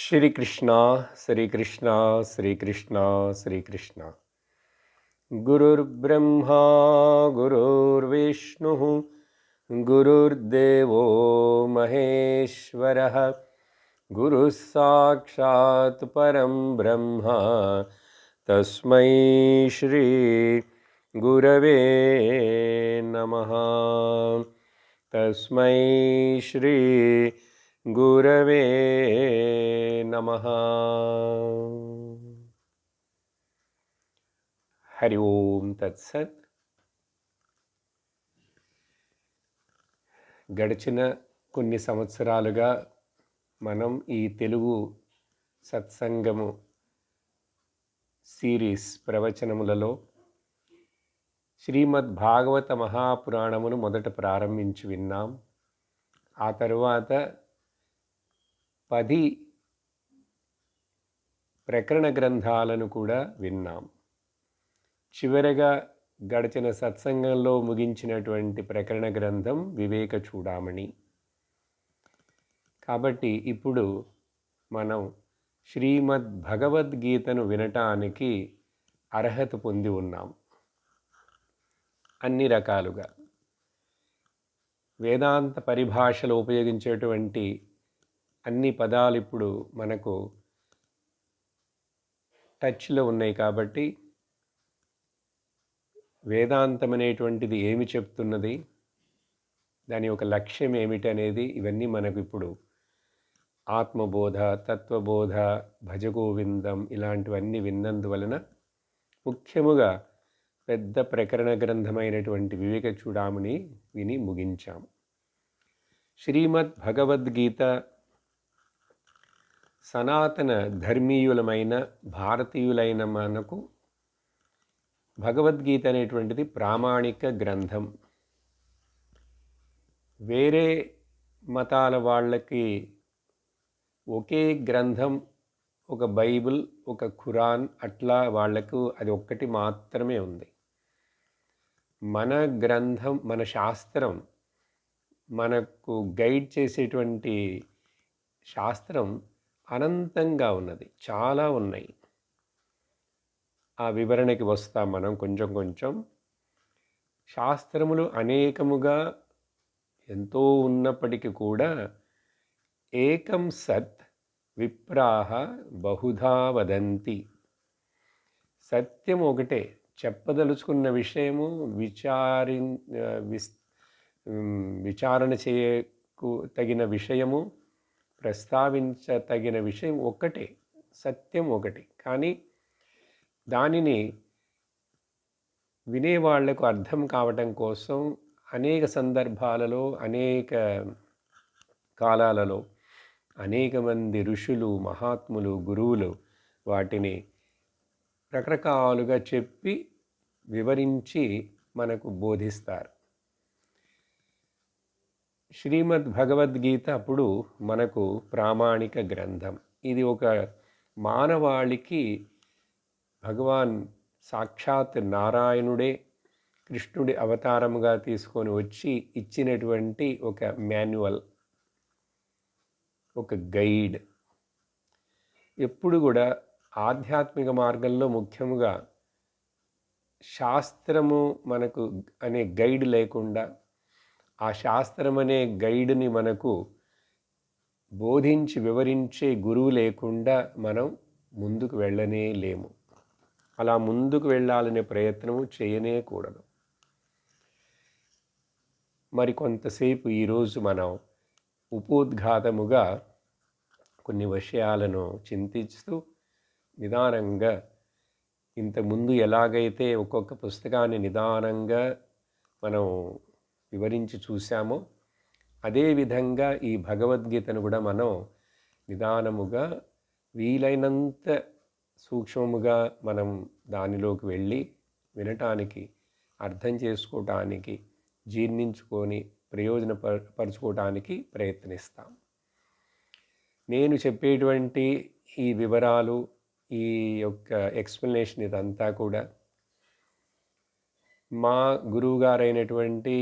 श्री कृष्णा श्री कृष्णा श्री कृष्णा श्री कृष्णा। गुरुर्ब्रह्मा गुरुर्विष्णु गुरुर्देवो महेश्वरः गुरुः साक्षात् परं ब्रह्म तस्मै श्री गुरवे नमः। तस्मै श्री गुरवे नमः। हरि ओम तत्सत्। గడిచిన కొన్ని సంవత్సరాలుగా మనం ఈ తెలుగు సత్సంగము సిరీస్ ప్రవచనములలో శ్రీమద్ భాగవత మహాపురాణమును మొదట ప్రారంభించి విన్నాం. ఆ తరువాత 10 ప్రకరణ గ్రంథాలను కూడా విన్నాం. చివరగా గడిచిన సత్సంగంలో ముగించినటువంటి ప్రకరణ గ్రంథం వివేక చూడామణి. కాబట్టి ఇప్పుడు మనం శ్రీమద్ భగవద్గీతను వినటానికి అర్హత పొంది ఉన్నాం. అన్ని రకాలుగా వేదాంత పరిభాషలో ఉపయోగించేటువంటి అన్ని పదాలు ఇప్పుడు మనకు టచ్లో ఉన్నాయి. కాబట్టి వేదాంతం అనేటువంటిది ఏమి చెప్తున్నది, దాని యొక్క లక్ష్యం ఏమిటి అనేది ఇవన్నీ మనకు ఇప్పుడు ఆత్మబోధ, తత్వబోధ, భజగోవిందం ఇలాంటివన్నీ విన్నందువలన ముఖ్యముగా పెద్ద ప్రకరణ గ్రంథమైనటువంటి వివేక చూడామణి విని ముగించాం. శ్రీమద్ భగవద్గీత సనాతన ధర్మీయులమైన భారతీయులైన మనకు భగవద్గీత అనేటువంటిది ప్రామాణిక గ్రంథం. వేరే మతాల వాళ్ళకి ఒకే గ్రంథం, ఒక బైబిల్, ఒక ఖురాన్, అట్లా వాళ్లకు అది ఒక్కటి మాత్రమే ఉంది. మన గ్రంథం, మన శాస్త్రం, మనకు గైడ్ చేసేటువంటి శాస్త్రం అనంతంగా ఉన్నది, చాలా ఉన్నాయి. ఆ వివరణకి వస్తాం మనం కొంచెం కొంచెం. శాస్త్రములు అనేకముగా ఎంతో ఉన్నప్పటికీ కూడా ఏకం సత్ విప్రాహ బహుధా వదంతి. సత్యం ఒకటే, చెప్పదలుచుకున్న విషయము విచారణ చేయకు తగిన విషయము, ప్రస్తావించతగిన విషయం ఒక్కటే, సత్యం ఒకటి. కానీ దానిని వినేవాళ్లకు అర్థం కావటం కోసం అనేక సందర్భాలలో, అనేక కాలాలలో అనేక మంది ఋషులు, మహాత్ములు, గురువులు వాటిని రకరకాలుగా చెప్పి వివరించి మనకు బోధిస్తారు. శ్రీమద్ భగవద్గీత అప్పుడు మనకు ప్రామాణిక గ్రంథం. ఇది ఒక మానవాళికి భగవాన్ సాక్షాత్ నారాయణుడే కృష్ణుడి అవతారముగా తీసుకొని వచ్చి ఇచ్చినటువంటి ఒక మాన్యువల్, ఒక గైడ్. ఎప్పుడు కూడా ఆధ్యాత్మిక మార్గంలో ముఖ్యముగా శాస్త్రము మనకు అనే గైడ్ లేకుండా, ఆ శాస్త్రం అనే గైడ్ని మనకు బోధించి వివరించే గురువు లేకుండా మనం ముందుకు వెళ్ళనే లేము. అలా ముందుకు వెళ్ళాలనే ప్రయత్నము చేయనే కూడదు. మరి కొంతసేపు ఈరోజు మనం ఉపోద్ఘాతముగా కొన్ని విషయాలను చింతిస్తూ నిదానంగా, ఇంతకుముందు ఎలాగైతే ఒక్కొక్క పుస్తకాన్ని నిదానంగా మనం వివరించి చూసామో అదేవిధంగా ఈ భగవద్గీతను కూడా మనం నిదానముగా, వీలైనంత సూక్ష్మముగా మనం దానిలోకి వెళ్ళి వినటానికి, అర్థం చేసుకోవటానికి, జీర్ణించుకొని ప్రయోజనపరచుకోవటానికి ప్రయత్నిస్తాం. నేను చెప్పేటువంటి ఈ వివరాలు, ఈ యొక్క ఎక్స్ప్లెనేషన్ ఇదంతా కూడా మా గురువుగారైనటువంటి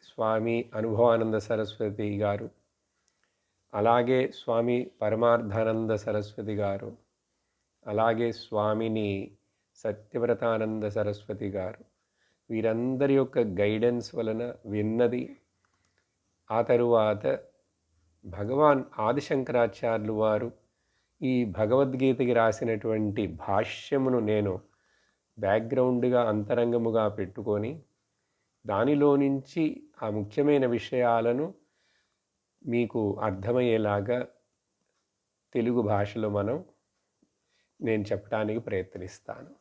స్వామి అనుభవానంద సరస్వతి గారు అలాగే స్వామి పరమార్థానంద సరస్వతి గారు, అలాగే స్వామిని సత్యవ్రతానంద సరస్వతి గారు, వీరందరి యొక్క గైడెన్స్ వలన విన్నది. ఆ తరువాత భగవాన్ ఆదిశంకరాచార్యులు వారు ఈ భగవద్గీతకి రాసినటువంటి భాష్యమును నేను బ్యాక్గ్రౌండ్గా అంతరంగముగా పెట్టుకొని దానిలో నుంచి ఆ ముఖ్యమైన విషయాలను మీకు అర్థమయ్యేలాగా తెలుగు భాషలో నేను చెప్పడానికి ప్రయత్నిస్తాను.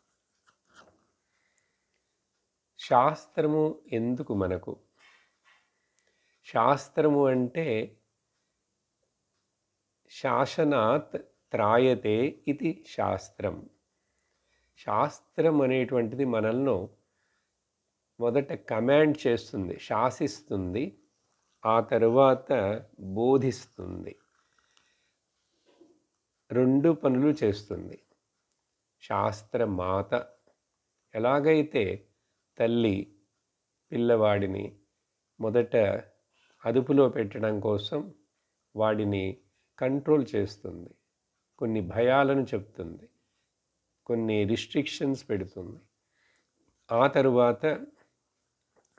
శాస్త్రము ఎందుకు మనకు? శాస్త్రము అంటే శాసనాత్ త్రాయతే ఇది శాస్త్రం. శాస్త్రం అనేటువంటిది మనల్ని మొదట కమాండ్ చేస్తుంది, శాసిస్తుంది, ఆ తరువాత బోధిస్తుంది. రెండు పనులు చేస్తుంది. శాస్త్రమాత ఎలాగైతే తల్లి పిల్లవాడిని మొదట అదుపులో పెట్టడం కోసం వాడిని కంట్రోల్ చేస్తుంది, కొన్ని భయాలను చెప్తుంది, కొన్ని రిస్ట్రిక్షన్స్ పెడుతుంది. ఆ తరువాత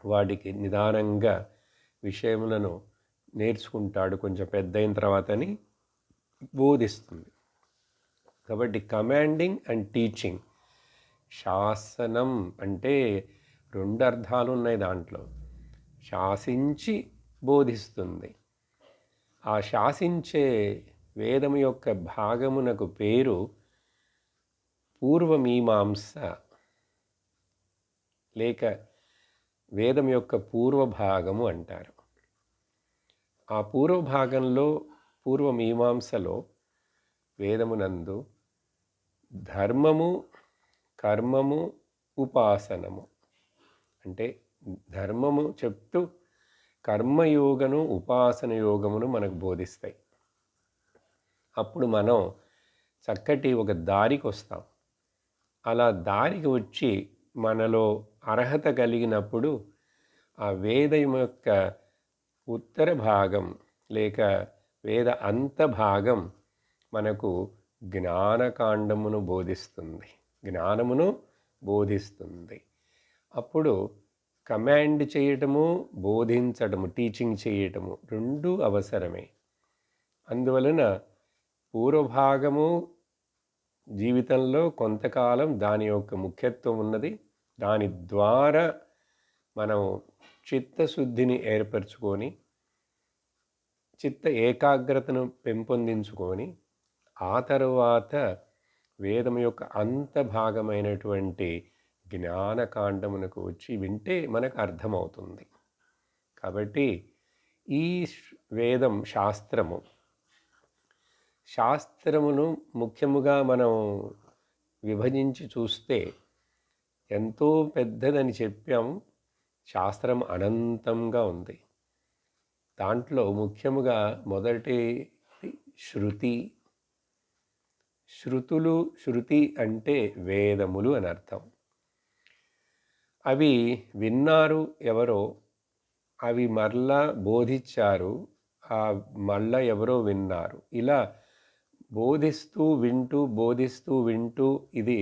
వాడికి నిదానంగా విషయములను నేర్చుకుంటాడు, కొంచెం పెద్దయిన తర్వాతని బోధిస్తుంది. కాబట్టి కమాండింగ్ అండ్ టీచింగ్. శాసనం అంటే రెండు అర్థాలు ఉన్నాయి దాంట్లో. శాసించి బోధిస్తుంది. ఆ శాసించే వేదం యొక్క భాగమునకు పేరు పూర్వమీమాంస, లేక వేదం యొక్క పూర్వభాగము అంటారు. ఆ పూర్వభాగంలో పూర్వమీమాంసలో వేదమునందు ధర్మము, కర్మము, ఉపాసనము అంటే ధర్మము చెప్తూ కర్మయోగను ఉపాసన యోగమును మనకు బోధిస్తాయి. అప్పుడు మనం చక్కటి ఒక దారికి వస్తాం. అలా దారికి వచ్చి మనలో అర్హత కలిగినప్పుడు ఆ వేదం యొక్క ఉత్తర భాగం లేక వేద అంత భాగం మనకు జ్ఞానకాండమును బోధిస్తుంది, జ్ఞానమును బోధిస్తుంది. అప్పుడు కమాండ్ చేయటము, బోధించటము, టీచింగ్ చేయటము రెండూ అవసరమే. అందువలన పూర్వభాగము జీవితంలో కొంతకాలం దాని యొక్క ముఖ్యత్వం ఉన్నది. దాని ద్వారా మనం చిత్తశుద్ధిని ఏర్పరచుకొని చిత్త ఏకాగ్రతను పెంపొందించుకొని ఆ తరువాత వేదం యొక్క అంత భాగమైనటువంటి జ్ఞానకాండమునకు వచ్చి వింటే మనకు అర్థమవుతుంది. కాబట్టి ఈ వేదం శాస్త్రమును ముఖ్యముగా మనం విభజించి చూస్తే ఎంతో పెద్దదని చెప్పాము. శాస్త్రం అనంతంగా ఉంది. దాంట్లో ముఖ్యముగా మొదటి శృతి. శృతులు, శృతి అంటే వేదములు అని అర్థం. అవి విన్నారు ఎవరో, అవి మరలా బోధించారు, ఆ మళ్ళా ఎవరో విన్నారు. ఇలా బోధిస్తూ వింటూ బోధిస్తూ వింటూ ఇది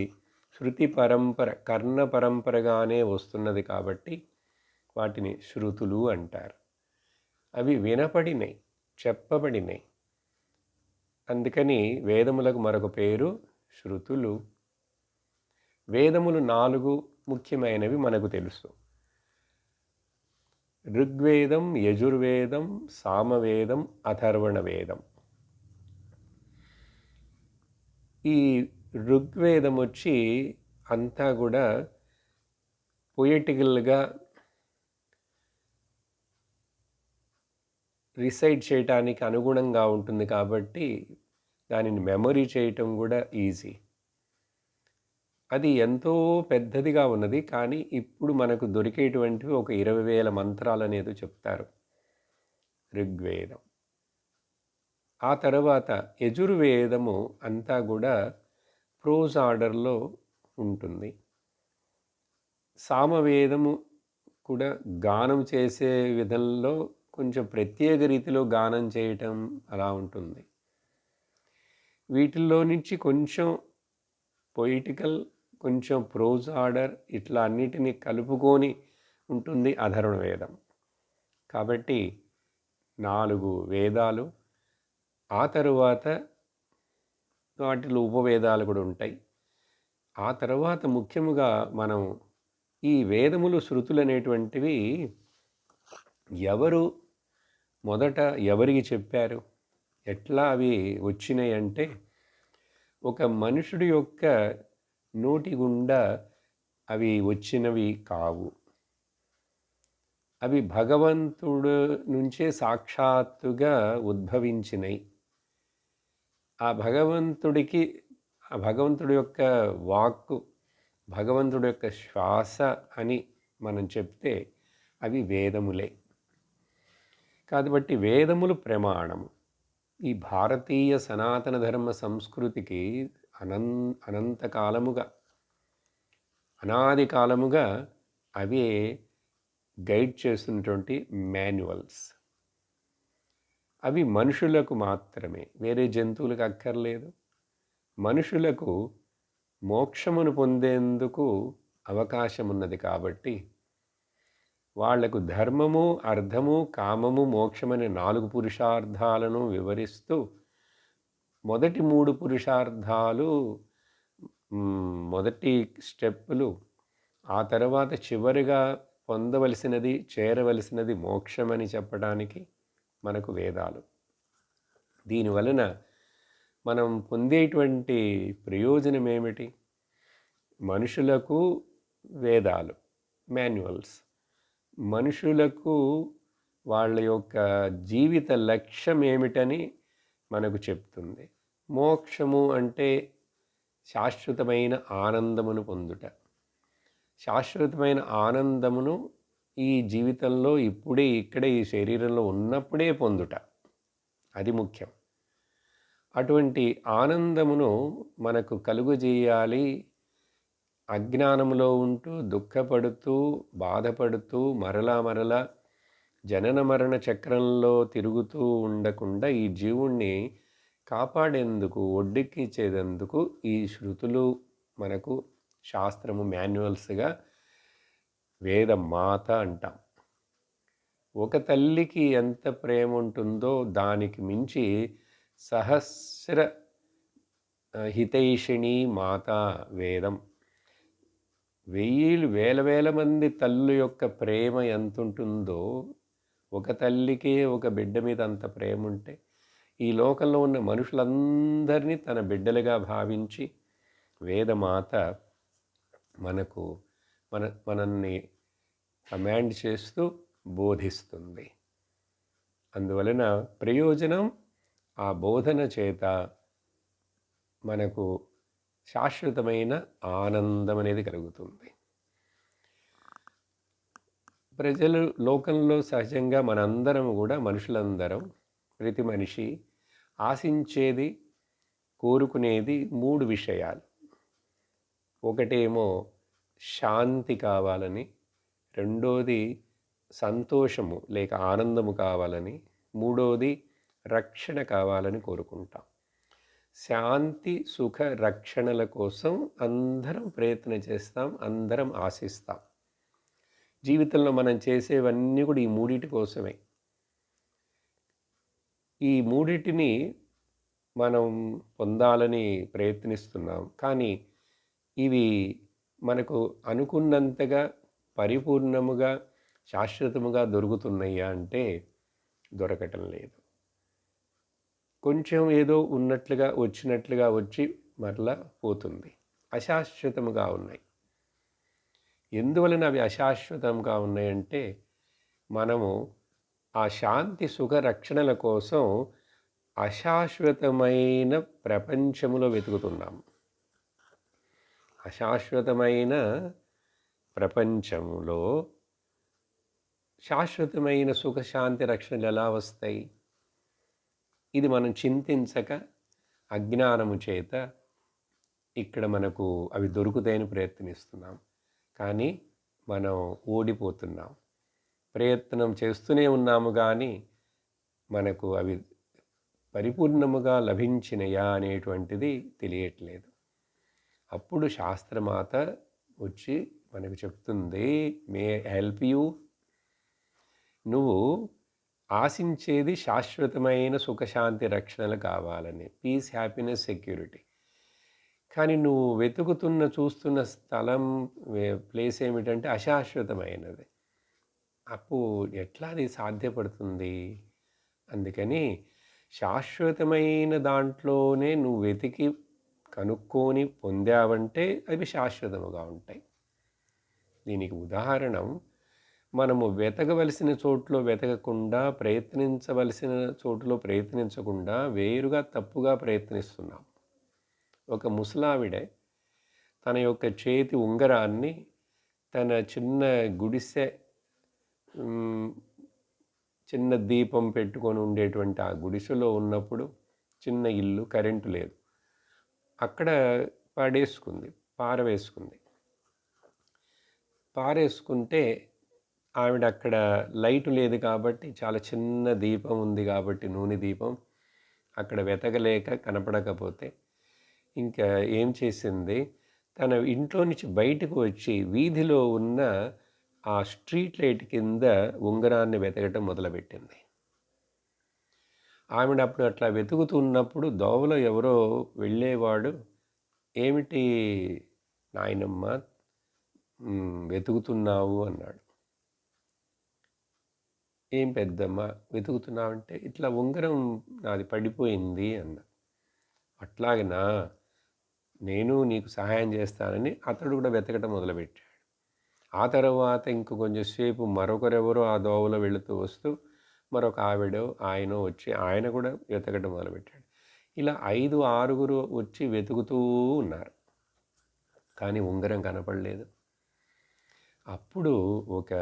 శృతి పరంపర, కర్ణ పరంపరగానే వస్తున్నది. కాబట్టి వాటిని శృతులు అంటారు. అవి వినపడినాయి, చెప్పబడినాయి. అందుకని వేదములకు మరొక పేరు శృతులు. వేదములు 4 ముఖ్యమైనవి మనకు తెలుసు. ఋగ్వేదం, యజుర్వేదం, సామవేదం, అథర్వణ వేదం. ఈ ఋగ్వేదం వచ్చి అంతా కూడా పొయిటికల్గా రిసైట్ చేయటానికి అనుగుణంగా ఉంటుంది. కాబట్టి దానిని మెమరీ చేయటం కూడా ఈజీ. అది ఎంతో పెద్దదిగా ఉన్నది. కానీ ఇప్పుడు మనకు దొరికేటువంటివి ఒక 20,000 మంత్రాలు అనేది చెప్తారు ఋగ్వేదం. ఆ తర్వాత యజుర్వేదము అంతా కూడా ప్రోజ్ ఆర్డర్లో ఉంటుంది. సామవేదము కూడా గానం చేసే విధంలో కొంచెం ప్రత్యేక రీతిలో గానం చేయటం అలా ఉంటుంది. వీటిల్లో నుంచి కొంచెం పొయిటికల్, కొంచెం ప్రోజ్ ఆర్డర్ ఇట్లా అన్నిటినీ కలుపుకొని ఉంటుంది అధర్వణ వేదం. కాబట్టి 4 వేదాలు, ఆ తరువాత వాటిలో ఉపవేదాలు కూడా ఉంటాయి. ఆ తర్వాత ముఖ్యముగా మనం ఈ వేదములు, శృతులు అనేటువంటివి ఎవరు మొదట ఎవరికి చెప్పారు, ఎట్లా అవి వచ్చినాయి అంటే, ఒక మనుషుడి యొక్క నోటి గుండా అవి వచ్చినవి కావు. అవి భగవంతుడు నుంచే సాక్షాత్తుగా ఉద్భవించినవి. ఆ భగవంతుడి యొక్క వాక్కు, భగవంతుడి యొక్క శ్వాస అని మనం చెప్తే అవి వేదములే. కాబట్టి వేదములు ప్రమాణము. ఈ భారతీయ సనాతన ధర్మ సంస్కృతికి అనంతకాలముగా, అనాది కాలముగా అవే గైడ్ చేస్తున్నటువంటి మాన్యువల్స్. అవి మనుషులకు మాత్రమే, వేరే జంతువులకు అక్కర్లేదు. మనుషులకు మోక్షమును పొందేందుకు అవకాశం ఉన్నది కాబట్టి వాళ్లకు ధర్మము, అర్థము, కామము, మోక్షమనే 4 పురుషార్థాలను వివరిస్తూ మొదటి 3 పురుషార్థాలు మొదటి స్టెప్పులు, ఆ తర్వాత చివరిగా పొందవలసినది, చేరవలసినది మోక్షమని చెప్పడానికి మనకు వేదాలు. దీనివలన మనం పొందేటువంటి ప్రయోజనం ఏమిటి? మనుషులకు వేదాలు, మాన్యువల్స్, మనుషులకు వాళ్ళ యొక్క జీవిత లక్ష్యం ఏమిటని మనకు చెప్తుంది. మోక్షము అంటే శాశ్వతమైన ఆనందమును పొందుట. శాశ్వతమైన ఆనందమును ఈ జీవితంలో ఇప్పుడే, ఇక్కడే, ఈ శరీరంలో ఉన్నప్పుడే పొందుట, అది ముఖ్యం. అటువంటి ఆనందమును మనకు కలుగజేయాలి. అజ్ఞానంలో ఉంటూ, దుఃఖపడుతూ, బాధపడుతూ, మరలా జనన మరణ చక్రంలో తిరుగుతూ ఉండకుండా ఈ జీవుణ్ణి కాపాడేందుకు, ఒడ్డెక్కించేందుకు ఈ శృతులు మనకు శాస్త్రము, మాన్యువల్స్గా వేదమాత అంటాం. ఒక తల్లికి ఎంత ప్రేమ ఉంటుందో దానికి మించి సహస్ర హితైషిణి మాత వేదం. వేల మంది తల్లు యొక్క ప్రేమ ఎంత ఉంటుందో, ఒక తల్లికే ఒక బిడ్డ మీద అంత ప్రేమ ఉంటే, ఈ లోకంలో ఉన్న మనుషులందరినీ తన బిడ్డలుగా భావించి వేదమాత మనల్ని కమాండ్ చేస్తూ బోధిస్తుంది. అందువలన ప్రయోజనం, ఆ బోధన చేత మనకు శాశ్వతమైన ఆనందం అనేది కలుగుతుంది. ప్రజలు లోకంలో సహజంగా మనందరం కూడా, మనుషులందరం, ప్రతి మనిషి ఆశించేది, కోరుకునేది 3 విషయాలు. ఒకటేమో శాంతి కావాలని, రెండోది సంతోషము లేక ఆనందము కావాలని, మూడోది రక్షణ కావాలని కోరుకుంటాం. శాంతి, సుఖ, రక్షణల కోసం అందరం ప్రయత్నం చేస్తాం, అందరం ఆశిస్తాం. జీవితంలో మనం చేసేవన్నీ కూడా ఈ 3 కోసమే. ఈ 3 మనం పొందాలని ప్రయత్నిస్తున్నాం. కానీ ఇవి మనకు అనుకున్నంతగా, పరిపూర్ణముగా, శాశ్వతముగా దొరుకుతున్నాయా అంటే దొరకటం లేదు. కొంచెం ఏదో ఉన్నట్లుగా, వచ్చినట్లుగా వచ్చి మరలా పోతుంది. అశాశ్వతముగా ఉన్నాయి. ఎందువలన అవి అశాశ్వతంగా ఉన్నాయంటే, మనము ఆ శాంతి, సుఖ, రక్షణల కోసం అశాశ్వతమైన ప్రపంచములో వెతుకుతున్నాము. అశాశ్వతమైన ప్రపంచంలో శాశ్వతమైన సుఖ, శాంతి, రక్షణలు ఎలా వస్తాయి? ఇది మనం చింతించక, అజ్ఞానము చేత ఇక్కడ మనకు అవి దొరుకుతాయని ప్రయత్నిస్తున్నాం. కానీ మనం ఓడిపోతున్నాం. ప్రయత్నం చేస్తూనే ఉన్నాము కానీ మనకు అవి పరిపూర్ణముగా లభించినయా అనేటువంటిది తెలియట్లేదు. అప్పుడు శాస్త్రమాత వచ్చి మనకు చెప్తుంది, మే హెల్ప్ యూ. నువ్వు ఆశించేది శాశ్వతమైన సుఖశాంతి రక్షణలు కావాలని, పీస్, హ్యాపీనెస్, సెక్యూరిటీ. కానీ నువ్వు వెతుకుతున్న చూస్తున్న స్థలం, ప్లేస్ ఏమిటంటే అశాశ్వతమైనది. అప్పుడు ఎట్లా అది సాధ్యపడుతుంది? అందుకని శాశ్వతమైన దాంట్లోనే నువ్వు వెతికి కనుక్కొని పొందావంటే అవి శాశ్వతముగా ఉంటాయి. దీనికి ఉదాహరణ, మనము వెతకవలసిన చోట్లో వెతకకుండా, ప్రయత్నించవలసిన చోటులో ప్రయత్నించకుండా వేరుగా తప్పుగా ప్రయత్నిస్తున్నాం. ఒక ముసలావిడే తన యొక్క చేతి ఉంగరాన్ని తన చిన్న గుడిసె, చిన్న దీపం పెట్టుకొని ఉండేటువంటి ఆ గుడిసెలో ఉన్నప్పుడు, చిన్న ఇల్లు, కరెంటు లేదు, అక్కడ పారేసుకుంటే ఆవిడ అక్కడ లైటు లేదు కాబట్టి, చాలా చిన్న దీపం ఉంది కాబట్టి, నూనె దీపం, అక్కడ వెతకలేక కనపడకపోతే ఇంకా ఏం చేసింది, తన ఇంట్లో నుంచి బయటకు వచ్చి వీధిలో ఉన్న ఆ స్ట్రీట్ లైట్ కింద ఉంగరాన్ని వెతకటం మొదలుపెట్టింది. ఆవిడ అప్పుడు అట్లా వెతుకుతున్నప్పుడు దోవలో ఎవరో వెళ్ళేవాడు, ఏమిటి నాయనమ్మ వెతుకుతున్నావు అన్నాడు. ఏం పెద్దమ్మ వెతుకుతున్నావంటే, ఇట్లా ఉంగరం నాది పడిపోయింది అన్న. అట్లాగనా, నేను నీకు సహాయం చేస్తానని అతడు కూడా వెతకటం మొదలుపెట్టాడు. ఆ తర్వాత ఇంక కొంచెం సేపు మరొకరెవరో ఆ దోవలో వెళుతూ వస్తూ మరొక ఆవిడో ఆయనో వచ్చి ఆయన కూడా వెతకటం మొదలుపెట్టాడు. ఇలా 5, 6 వచ్చి వెతుకుతూ ఉన్నారు, కానీ ఉంగరం కనపడలేదు. అప్పుడు ఒక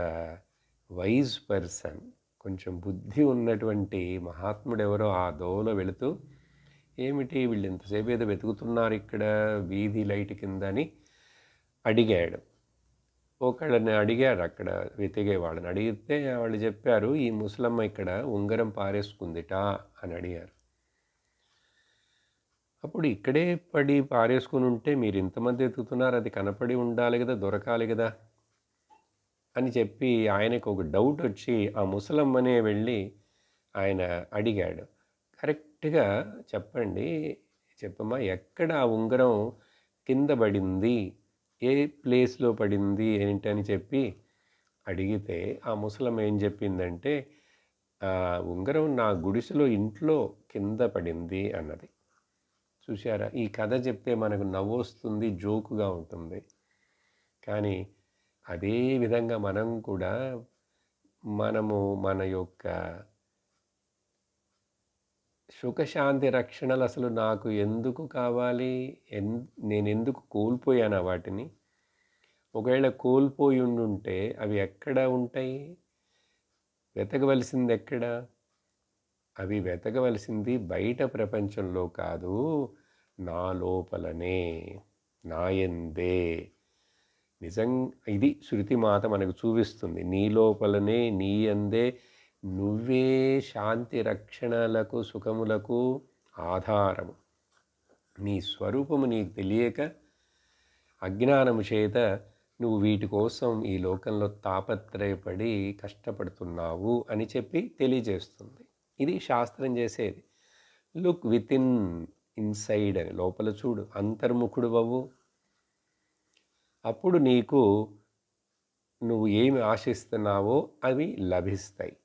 వైజ్ పర్సన్, కొంచెం బుద్ధి ఉన్నటువంటి మహాత్ముడు ఎవరో ఆ దోవలో వెళుతూ, ఏమిటి వీళ్ళు ఎంతసేపు ఏదో వెతుకుతున్నారు ఇక్కడ వీధి లైట్ కింద అని అడిగాడు. ఒకళ్ళని అడిగారు, అక్కడ వెతికే వాళ్ళని అడిగితే వాళ్ళు చెప్పారు, ఈ ముసలమ్మ ఇక్కడ ఉంగరం పారేసుకుందిట అని అడిగారు. అప్పుడు ఇక్కడే పడి పారేసుకుని ఉంటే మీరు ఇంతమంది వెతుకుతున్నారు, అది కనపడి ఉండాలి కదా, దొరకాలి కదా అని చెప్పి ఆయనకు ఒక డౌట్ వచ్చి ఆ ముసలమ్మనే వెళ్ళి ఆయన అడిగాడు, కరెక్ట్గా చెప్పమ్మా, ఎక్కడ ఆ ఉంగరం కింద పడింది, ఏ ప్లేస్లో పడింది ఏంటని చెప్పి అడిగితే ఆ ముసలమ్మ ఏం చెప్పిందంటే, ఉంగరం నా గుడిసెలో ఇంట్లో కింద పడింది అన్నది. చూశారా, ఈ కథ చెప్తే మనకు నవ్వు వస్తుంది, జోకుగా ఉంటుంది. కానీ అదే విధంగా మనం కూడా మన యొక్క సుఖశాంతి రక్షణలు అసలు నాకు ఎందుకు కావాలి, నేను ఎందుకు కోల్పోయాను వాటిని, ఒకవేళ కోల్పోయి ఉండుంటే అవి ఎక్కడ ఉంటాయి, వెతకవలసింది ఎక్కడ, అవి వెతకవలసింది బయట ప్రపంచంలో కాదు, నా లోపలనే, నాయందే. ఇది శృతిమాత మనకు చూపిస్తుంది. నీ లోపలనే, నీ అందే నువ్వే శాంతి రక్షణలకు, సుఖములకు ఆధారము. నీ స్వరూపము నీకు తెలియక అజ్ఞానము చేత నువ్వు వీటి కోసం ఈ లోకంలో తాపత్రయపడి కష్టపడుతున్నావు అని చెప్పి తెలియజేస్తుంది. ఇది శాస్త్రం చేసేది. లుక్ విత్ ఇన్సైడ్ అని, లోపల చూడు, అంతర్ముఖుడు అవ్వు. అప్పుడు నువ్వు ఏమి ఆశిస్తున్నావో అవి లభిస్తాయి.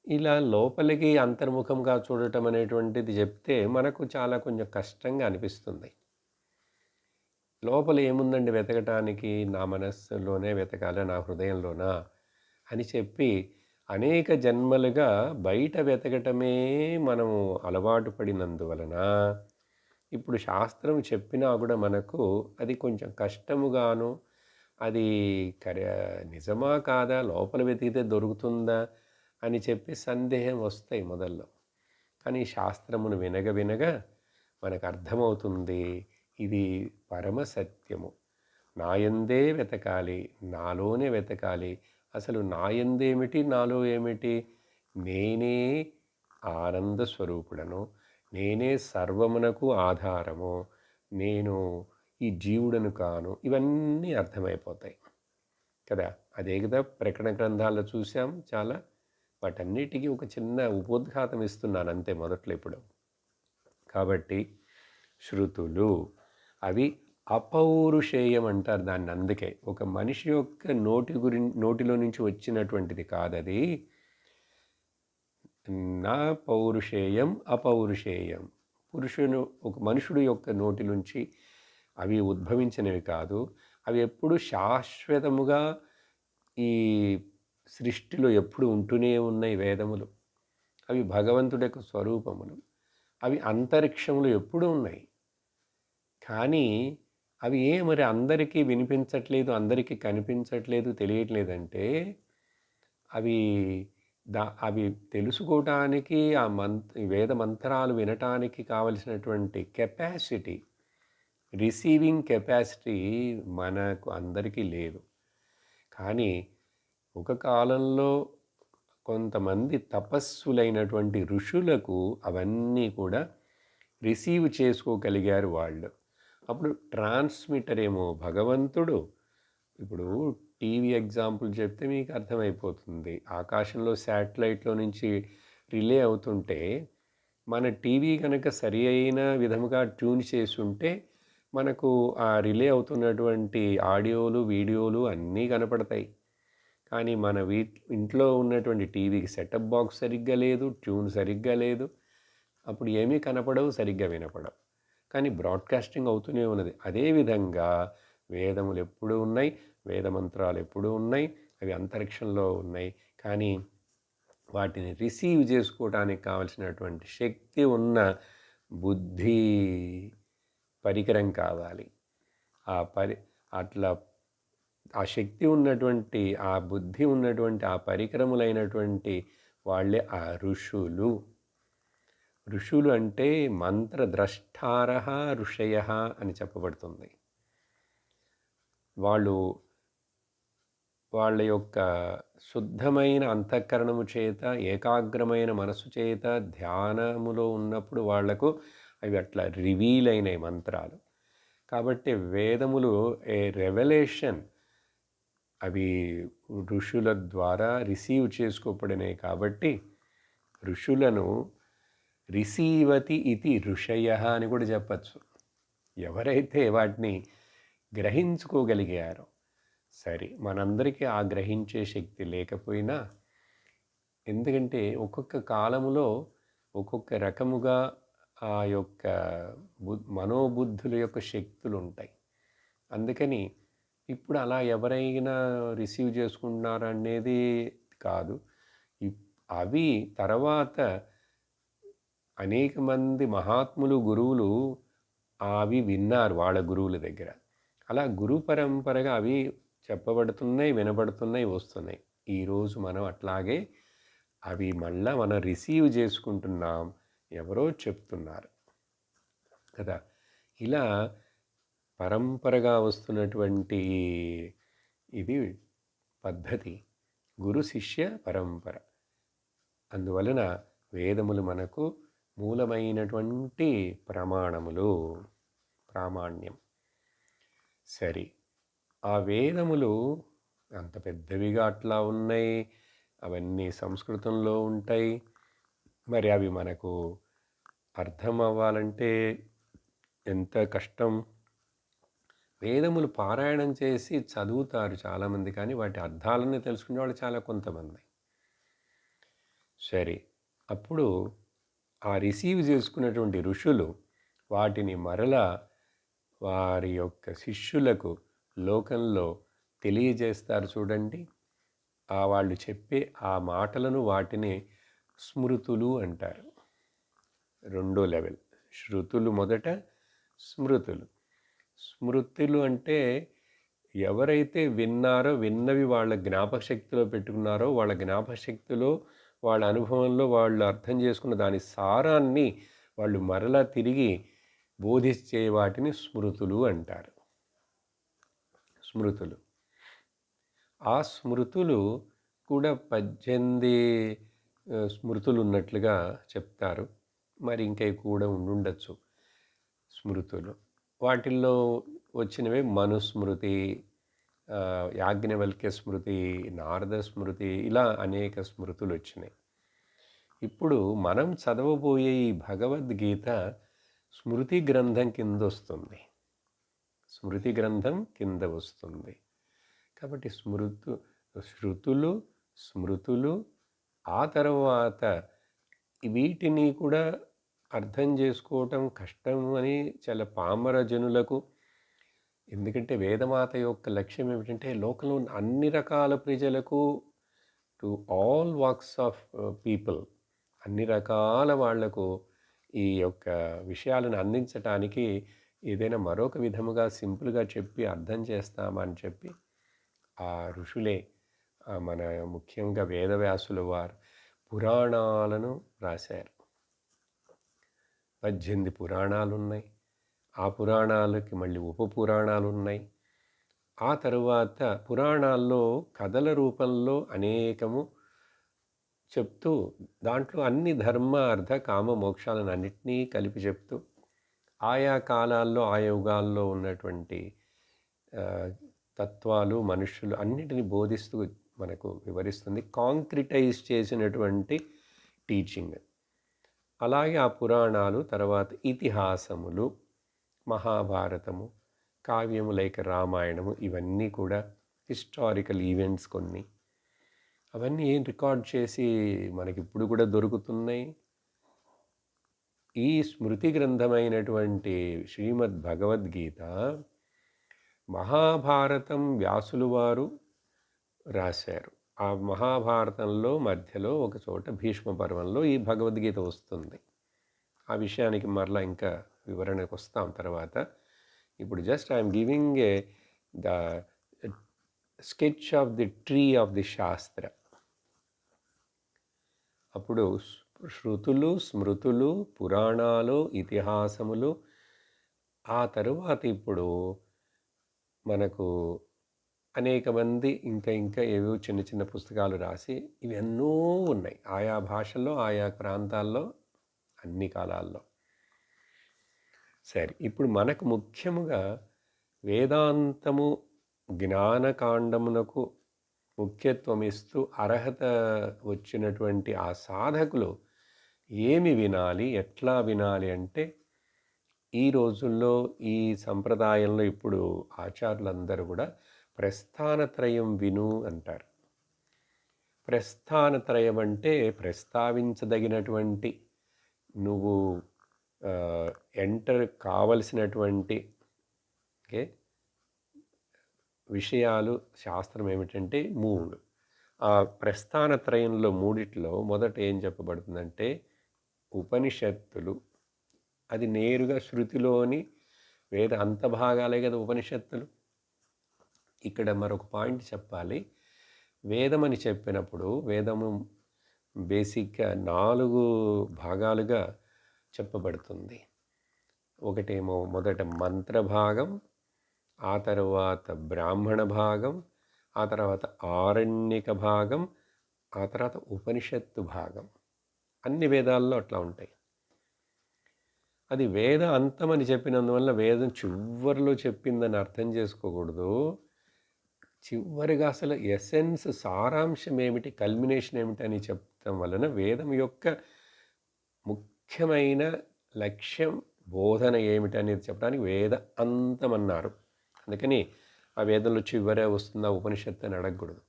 ఇలా లోపలికి అంతర్ముఖంగా చూడటం అనేటువంటిది చెప్తే మనకు చాలా కొంచెం కష్టంగా అనిపిస్తుంది. లోపల ఏముందండి వెతకటానికి, నా మనస్సులోనే వెతకాలా, నా హృదయంలోనా అని చెప్పి అనేక జన్మలుగా బయట వెతకటమే మనము అలవాటు పడినందువలన ఇప్పుడు శాస్త్రం చెప్పినా కూడా మనకు అది కొంచెం కష్టముగాను, అది నిజమా కాదా, లోపల వెతికితే దొరుకుతుందా అని చెప్పి సందేహం వస్తాయి మొదల్లో. కానీ శాస్త్రమును వినగా మనకు అర్థమవుతుంది, ఇది పరమ సత్యము. నాయందే వెతకాలి, నాలోనే వెతకాలి, అసలు నా యందేమిటి, నాలో ఏమిటి? నేనే ఆనంద స్వరూపుడను, నేనే సర్వమునకు ఆధారము, నేను ఈ జీవుడను కాను. ఇవన్నీ అర్థమైపోతాయి కదా. అదే కదా ప్రకటన గ్రంథాల్లో చూసాం చాలా. వాటన్నిటికీ ఒక చిన్న ఉపోద్ఘాతం ఇస్తున్నాను అంతే మొదట్లో ఇప్పుడు. కాబట్టి శృతులు అవి అపౌరుషేయం అంటారు దాన్ని. అందుకే ఒక మనిషి యొక్క నోటిలో నుంచి వచ్చినటువంటిది కాదది. నా పౌరుషేయం అపౌరుషేయం. ఒక మనుషుడు యొక్క నోటి నుంచి అవి ఉద్భవించినవి కాదు. అవి ఎప్పుడు శాశ్వతముగా ఈ సృష్టిలో ఎప్పుడు ఉంటూనే ఉన్నాయి వేదములు. అవి భగవంతుడి యొక్క స్వరూపములు. అవి అంతరిక్షంలో ఎప్పుడూ ఉన్నాయి. కానీ అవి మరి అందరికీ వినిపించట్లేదు, అందరికీ కనిపించట్లేదు, తెలియట్లేదంటే అవి తెలుసుకోవటానికి వేద మంత్రాలు వినటానికి కావలసినటువంటి కెపాసిటీ, రిసీవింగ్ కెపాసిటీ మనకు అందరికీ లేదు. కానీ ఒక కాలంలో కొంతమంది తపస్సులైనటువంటి ఋషులకు అవన్నీ కూడా రిసీవ్ చేసుకోగలిగారు వాళ్ళు. అప్పుడు ట్రాన్స్మిటర్ ఏమో భగవంతుడు. ఇప్పుడు టీవీ ఎగ్జాంపుల్ చెప్తే మీకు అర్థమైపోతుంది. ఆకాశంలో శాటిలైట్లో నుంచి రిలే అవుతుంటే మన టీవీ కనుక సరి అయిన విధముగా ట్యూన్ చేసి ఉంటే మనకు ఆ రిలే అవుతున్నటువంటి ఆడియోలు, వీడియోలు అన్నీ కనపడతాయి. కానీ మన ఇంట్లో ఉన్నటువంటి టీవీకి సెటప్ బాక్స్ సరిగ్గా లేదు, ట్యూన్ సరిగ్గా లేదు. అప్పుడు ఏమీ కనపడవు, సరిగ్గా వినపడవు. కానీ బ్రాడ్కాస్టింగ్ అవుతూనే ఉన్నది. అదేవిధంగా వేదములు ఎప్పుడూ ఉన్నాయి, వేదమంత్రాలు ఎప్పుడూ ఉన్నాయి, అవి అంతరిక్షంలో ఉన్నాయి. కానీ వాటిని రిసీవ్ చేసుకోవడానికి కావలసినటువంటి శక్తి ఉన్న బుద్ధి పరికరం కావాలి. అట్లా ఆ శక్తి ఉన్నటువంటి, ఆ బుద్ధి ఉన్నటువంటి, ఆ పరికరములైనటువంటి వాళ్ళే ఆ ఋషులు. ఋషులు అంటే మంత్రద్రష్టారః ఋషయః అని చెప్పబడుతుంది. వాళ్ళ యొక్క శుద్ధమైన అంతఃకరణము చేత, ఏకాగ్రమైన మనసు చేత ధ్యానములో ఉన్నప్పుడు వాళ్లకు అవి అట్లా రివీల్ అయినాయి మంత్రాలు. కాబట్టి వేదములు ఏ రెవల్యూషన్, అవి ఋషుల ద్వారా రిసీవ్ చేసుకోబడినాయి. కాబట్టి ఋషులను రిసీవతి ఇది ఋషయః అని కూడా చెప్పచ్చు. ఎవరైతే వాటిని గ్రహించుకోగలిగారో. సరే, మనందరికీ ఆ గ్రహించే శక్తి లేకపోయినా, ఎందుకంటే ఒక్కొక్క కాలములో ఒక్కొక్క రకముగా ఆ యొక్క మనోబుద్ధుల యొక్క శక్తులు ఉంటాయి. అందుకని ఇప్పుడు అలా ఎవరైనా రిసీవ్ చేసుకుంటున్నారనేది కాదు. అవి తర్వాత అనేక మంది మహాత్ములు, గురువులు అవి విన్నారు వాళ్ళ గురువుల దగ్గర. అలా గురు పరంపరగా అవి చెప్పబడుతున్నాయి, వినబడుతున్నాయి, వస్తున్నాయి. ఈరోజు మనం అట్లాగే అవి మళ్ళా మనం రిసీవ్ చేసుకుంటున్నాం. ఎవరో చెప్తున్నారు కదా. ఇలా పరంపరగా వస్తున్నటువంటి ఇది పద్ధతి గురు శిష్య పరంపర. అందువలన వేదములు మనకు మూలమైనటువంటి ప్రామాణ్యం. సరే, ఆ వేదములు అంత పెద్దవిగా అట్లా ఉన్నాయి, అవన్నీ సంస్కృతంలో ఉంటాయి. మరి అవి మనకు అర్థం అవ్వాలంటే ఎంత కష్టం. వేదములు పారాయణం చేసి చదువుతారు చాలామంది, కానీ వాటి అర్థాలన్నీ తెలుసుకునే వాళ్ళు చాలా కొంతమంది. సరే, అప్పుడు ఆ రిసీవ్ చేసుకున్నటువంటి ఋషులు వాటిని మరలా వారి యొక్క శిష్యులకు లోకంలో తెలియజేస్తారు. చూడండి, వాళ్ళు చెప్పే ఆ మాటలను వాటిని స్మృతులు అంటారు. రెండో లెవెల్. శృతులు మొదట, స్మృతులు అంటే ఎవరైతే విన్నారో, విన్నవి వాళ్ళ జ్ఞాపకశక్తిలో పెట్టుకున్నారో, వాళ్ళ జ్ఞాపకశక్తిలో, వాళ్ళ అనుభవంలో వాళ్ళు అర్థం చేసుకున్న దాని సారాన్ని వాళ్ళు మరలా తిరిగి బోధించే వాటిని స్మృతులు అంటారు. ఆ స్మృతులు కూడా 18 స్మృతులు ఉన్నట్లుగా చెప్తారు. మరి ఇంకా ఎక్కువ కూడా ఉండుండొచ్చు స్మృతులు. వాటిల్లో వచ్చినవే మనుస్మృతి, యాజ్ఞవల్క్య స్మృతి, నారద స్మృతి, ఇలా అనేక స్మృతులు వచ్చినాయి. ఇప్పుడు మనం చదవబోయే ఈ భగవద్గీత స్మృతి గ్రంథం కింద వస్తుంది. స్మృతి గ్రంథం కింద వస్తుంది. కాబట్టి శృతులు, స్మృతులు, ఆ తర్వాత వీటిని కూడా అర్థం చేసుకోవటం కష్టం అని చాలా పామర జనులకు. ఎందుకంటే వేదమాత యొక్క లక్ష్యం ఏమిటంటే లోకంలో ఉన్న అన్ని రకాల ప్రజలకు, to all walks of people, అన్ని రకాల వాళ్లకు ఈ యొక్క విషయాలను అందించటానికి ఏదైనా మరొక విధముగా సింపుల్గా చెప్పి అర్థం చేస్తామని చెప్పి ఆ ఋషులే, మన ముఖ్యంగా వేదవ్యాసుల వారు పురాణాలను రాశారు. 18 పురాణాలు ఉన్నాయి. ఆ పురాణాలకి మళ్ళీ ఉప పురాణాలు ఉన్నాయి. ఆ తరువాత పురాణాల్లో కథల రూపంలో అనేకము చెప్తూ, దాంట్లో అన్ని ధర్మ అర్థ కామ మోక్షాలను అన్నిటినీ కలిపి చెప్తూ, ఆయా కాలాల్లో ఆ యుగాల్లో ఉన్నటువంటి తత్వాలు, మనుషులు అన్నిటిని బోధిస్తూ మనకు వివరిస్తుంది. కాంక్రిటైజ్ చేసినటువంటి టీచింగ్. అలాగే ఆ పురాణాలు తర్వాత ఇతిహాసములు, మహాభారతము, కావ్యము లైక్ రామాయణము, ఇవన్నీ కూడా హిస్టారికల్ ఈవెంట్స్ కొన్ని. అవన్నీ రికార్డ్ చేసి మనకిప్పుడు కూడా దొరుకుతున్నాయి. ఈ స్మృతి గ్రంథమైనటువంటి శ్రీమద్ భగవద్గీత, మహాభారతం వ్యాసులు వారు రాశారు. ఆ మహాభారతంలో మధ్యలో ఒక చోట భీష్మ పర్వంలో ఈ భగవద్గీత వస్తుంది. ఆ విషయానికి మరలా ఇంకా వివరణకు వస్తాం తర్వాత. ఇప్పుడు just I'm giving the sketch of the tree of the శాస్త్ర. అప్పుడు శృతులు, స్మృతులు, పురాణాలు, ఇతిహాసములు, ఆ తరువాత ఇప్పుడు మనకు అనేక మంది ఇంకా ఏవో చిన్న చిన్న పుస్తకాలు రాసి ఇవెన్నో ఉన్నాయి ఆయా భాషల్లో, ఆయా ప్రాంతాల్లో, అన్ని కాలాల్లో. సరే, ఇప్పుడు మనకు ముఖ్యముగా వేదాంతము జ్ఞానకాండమునకు ముఖ్యత్వం ఇస్తూ అర్హత వచ్చినటువంటి ఆ సాధకులు ఏమి వినాలి, ఎట్లా వినాలి అంటే, ఈ రోజుల్లో ఈ సంప్రదాయంలో ఇప్పుడు ఆచార్యులందరూ కూడా ప్రస్థానత్రయం విను అంటారు. ప్రస్థానత్రయం అంటే ప్రస్తావించదగినటువంటి, నువ్వు ఎంటర్ కావలసినటువంటి విషయాలు శాస్త్రం ఏమిటంటే 3. ఆ ప్రస్థానత్రయంలో 3 మొదట ఏం చెప్పబడుతుందంటే ఉపనిషత్తులు. అది నేరుగా శృతిలోని వేద అంతభాగాలే కదా ఉపనిషత్తులు. ఇక్కడ మరొక పాయింట్ చెప్పాలి. వేదం అని చెప్పినప్పుడు వేదము బేసిక్గా 4 భాగాలుగా చెప్పబడుతుంది. ఒకటేమో మొదట మంత్ర భాగం, ఆ తర్వాత బ్రాహ్మణ భాగం, ఆ తర్వాత ఆరణ్యక భాగం, ఆ తర్వాత ఉపనిషత్తు భాగం. అన్ని వేదాల్లో అట్లా ఉంటాయి. అది వేద అంతమని చెప్పినందువల్ల వేదం చివరిలో చెప్పిందని అర్థం చేసుకోకూడదు. చివరిగా అసలు ఎసెన్స్, సారాంశం ఏమిటి, కల్మినేషన్ ఏమిటి అని చెప్పడం వలన వేదం యొక్క ముఖ్యమైన లక్ష్యం, బోధన ఏమిటి అనేది చెప్పడానికి వేద అంతమన్నారు. అందుకని ఆ వేదంలో చివరే వస్తుందా ఉపనిషత్తు అని అడగకూడదు.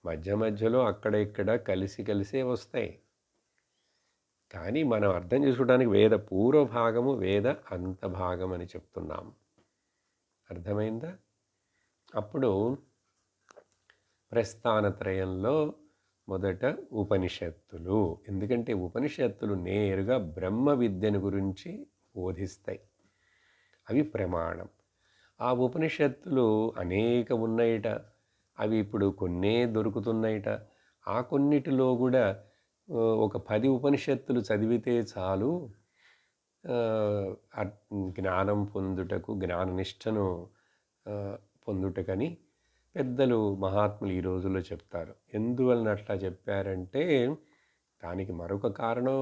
మధ్యలో అక్కడ ఇక్కడ కలిసే వస్తాయి. కానీ మనం అర్థం చేసుకోవడానికి వేద పూర్వ భాగము, వేద అంత భాగం అని చెప్తున్నాం. అర్థమైందా? అప్పుడు ప్రస్థానత్రయంలో మొదట ఉపనిషత్తులు. ఎందుకంటే ఉపనిషత్తులు నేరుగా బ్రహ్మ విద్యను గురించి బోధిస్తాయి. అవి ప్రమాణం. ఆ ఉపనిషత్తులు అనేక ఉన్నాయిట. అవి ఇప్పుడు కొన్నే దొరుకుతున్నాయిట. ఆ కొన్నిటిలో కూడా ఒక 10 ఉపనిషత్తులు చదివితే చాలు జ్ఞానం పొందుటకు, జ్ఞాననిష్టను పొందుటకని పెద్దలు మహాత్ములు ఈ రోజుల్లో చెప్తారు. ఎందువలన అట్లా చెప్పారంటే, దానికి మరొక కారణం,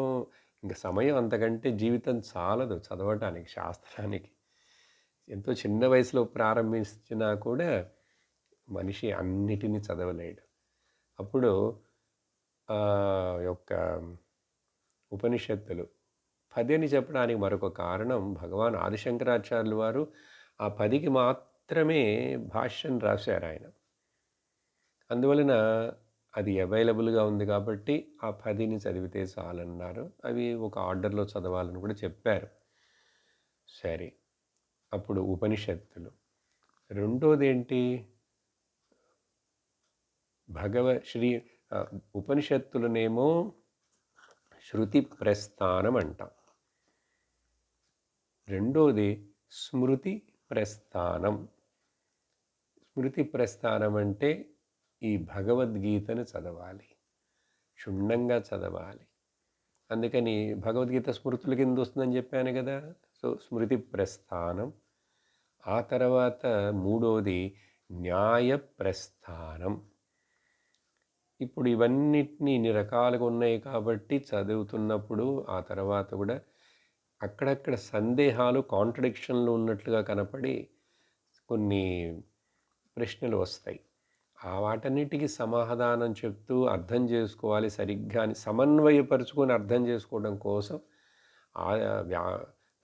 ఇంక సమయం అంతకంటే జీవితం చాలదు చదవటానికి, శాస్త్రానికి. ఎంతో చిన్న వయసులో ప్రారంభించినా కూడా మనిషి అన్నిటినీ చదవలేడు. అప్పుడు యొక్క ఉపనిషత్తులు 10 అని చెప్పడానికి మరొక కారణం, భగవాన్ ఆదిశంకరాచార్యులు వారు ఆ 10కి మాత్రమే భాష్యం రాశారాయన. అందువలన అది అవైలబుల్గా ఉంది కాబట్టి ఆ 10ని చదివితే చాలన్నారు. అవి ఒక ఆర్డర్లో చదవాలని కూడా చెప్పారు. సరే, అప్పుడు ఉపనిషత్తులు. రెండోదేంటి, ఉపనిషత్తులనేమో శృతి ప్రస్థానం అంటాం. రెండోది స్మృతి ప్రస్థానం. స్మృతి ప్రస్థానం అంటే ఈ భగవద్గీతను చదవాలి, క్షుణ్ణంగా చదవాలి. అందుకని భగవద్గీత స్మృతుల కింద వస్తుందని చెప్పాను కదా. సో స్మృతి ప్రస్థానం. ఆ తర్వాత మూడోది న్యాయ ప్రస్థానం. ఇప్పుడు ఇవన్నిటినీ ఇన్ని రకాలుగా ఉన్నాయి కాబట్టి చదువుతున్నప్పుడు ఆ తర్వాత కూడా అక్కడక్కడ సందేహాలు, కాంట్రడిక్షన్లు ఉన్నట్లుగా కనపడి కొన్ని ప్రశ్నలు వస్తాయి. ఆ వాటన్నిటికీ సమాధానం చెప్తూ అర్థం చేసుకోవాలి సరిగ్గా అని సమన్వయపరుచుకొని అర్థం చేసుకోవడం కోసం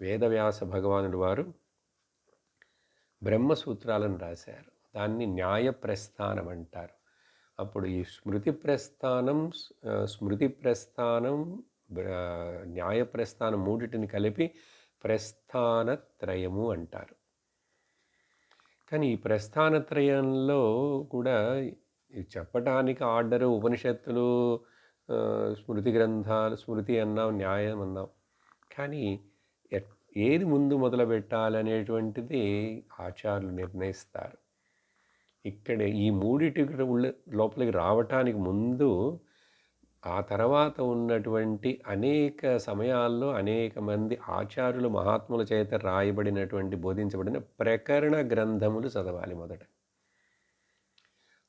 వేదవ్యాస భగవానుడు వారు బ్రహ్మసూత్రాలను రాశారు. దాన్ని న్యాయ ప్రస్థానం అంటారు. అప్పుడు ఈ స్మృతి ప్రస్థానం న్యాయ ప్రస్థానం మూడిటిని కలిపి ప్రస్థానత్రయము అంటారు. కానీ ఈ ప్రస్థానత్రయంలో కూడా చెప్పటానికి ఆర్డరు ఉపనిషత్తులు, స్మృతి గ్రంథాలు, స్మృతి అన్నాం, న్యాయం అన్నాం. కానీ ఏది ముందు మొదలు పెట్టాలనేటువంటిది ఆచార్యులు నిర్ణయిస్తారు. ఇక్కడ ఈ మూడిటి లోపలికి రావటానికి ముందు ఆ తర్వాత ఉన్నటువంటి అనేక సమయాల్లో అనేక మంది ఆచార్యులు, మహాత్ముల చేత రాయబడినటువంటి, బోధించబడిన ప్రకరణ గ్రంథములు చదవాలి మొదట.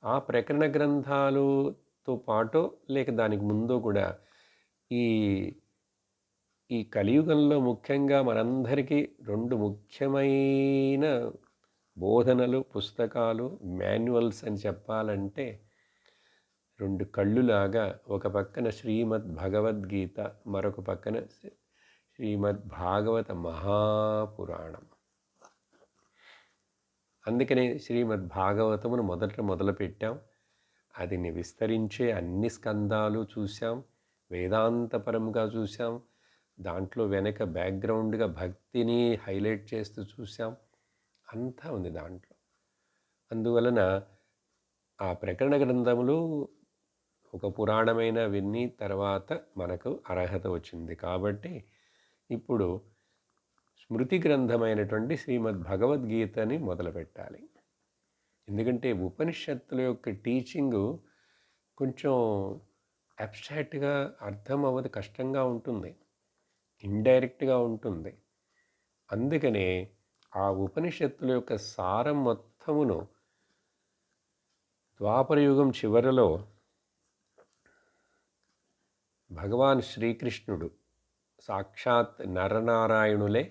ఆ ప్రకరణ గ్రంథాలతో పాటు లేక దానికి ముందు కూడా ఈ కలియుగంలో ముఖ్యంగా మనందరికీ 2 ముఖ్యమైన బోధనలు, పుస్తకాలు, మాన్యువల్స్ అని చెప్పాలంటే 2 కళ్ళులాగా, ఒక పక్కన శ్రీమద్ భగవద్గీత, మరొక పక్కన శ్రీమద్ భాగవత మహాపురాణం. అందుకనే శ్రీమద్ భాగవతమును మొదలుపెట్టాం. అదిని విస్తరించే అన్ని స్కందాలు చూసాం, వేదాంతపరంగా చూసాం, దాంట్లో వెనక బ్యాక్గ్రౌండ్గా భక్తిని హైలైట్ చేస్తూ చూసాం. అంతా ఉంది దాంట్లో. అందువలన ఆ ప్రకరణ గ్రంథములు ఒక పురాణమైన విన్ని తర్వాత మనకు అర్హత వచ్చింది. కాబట్టి ఇప్పుడు స్మృతి గ్రంథమైనటువంటి శ్రీమద్ భగవద్గీతని మొదలుపెట్టాలి. ఎందుకంటే ఉపనిషత్తుల యొక్క టీచింగు కొంచెం అబ్స్ట్రాక్ట్గా అర్థం అవ్వదు, కష్టంగా ఉంటుంది, ఇండైరెక్ట్గా ఉంటుంది. అందుకనే ఆ ఉపనిషత్తుల యొక్క సారం మొత్తమును ద్వాపరయుగం చివరలో భగవాన్ శ్రీకృష్ణుడు సాక్షాత్ నరనారాయణులే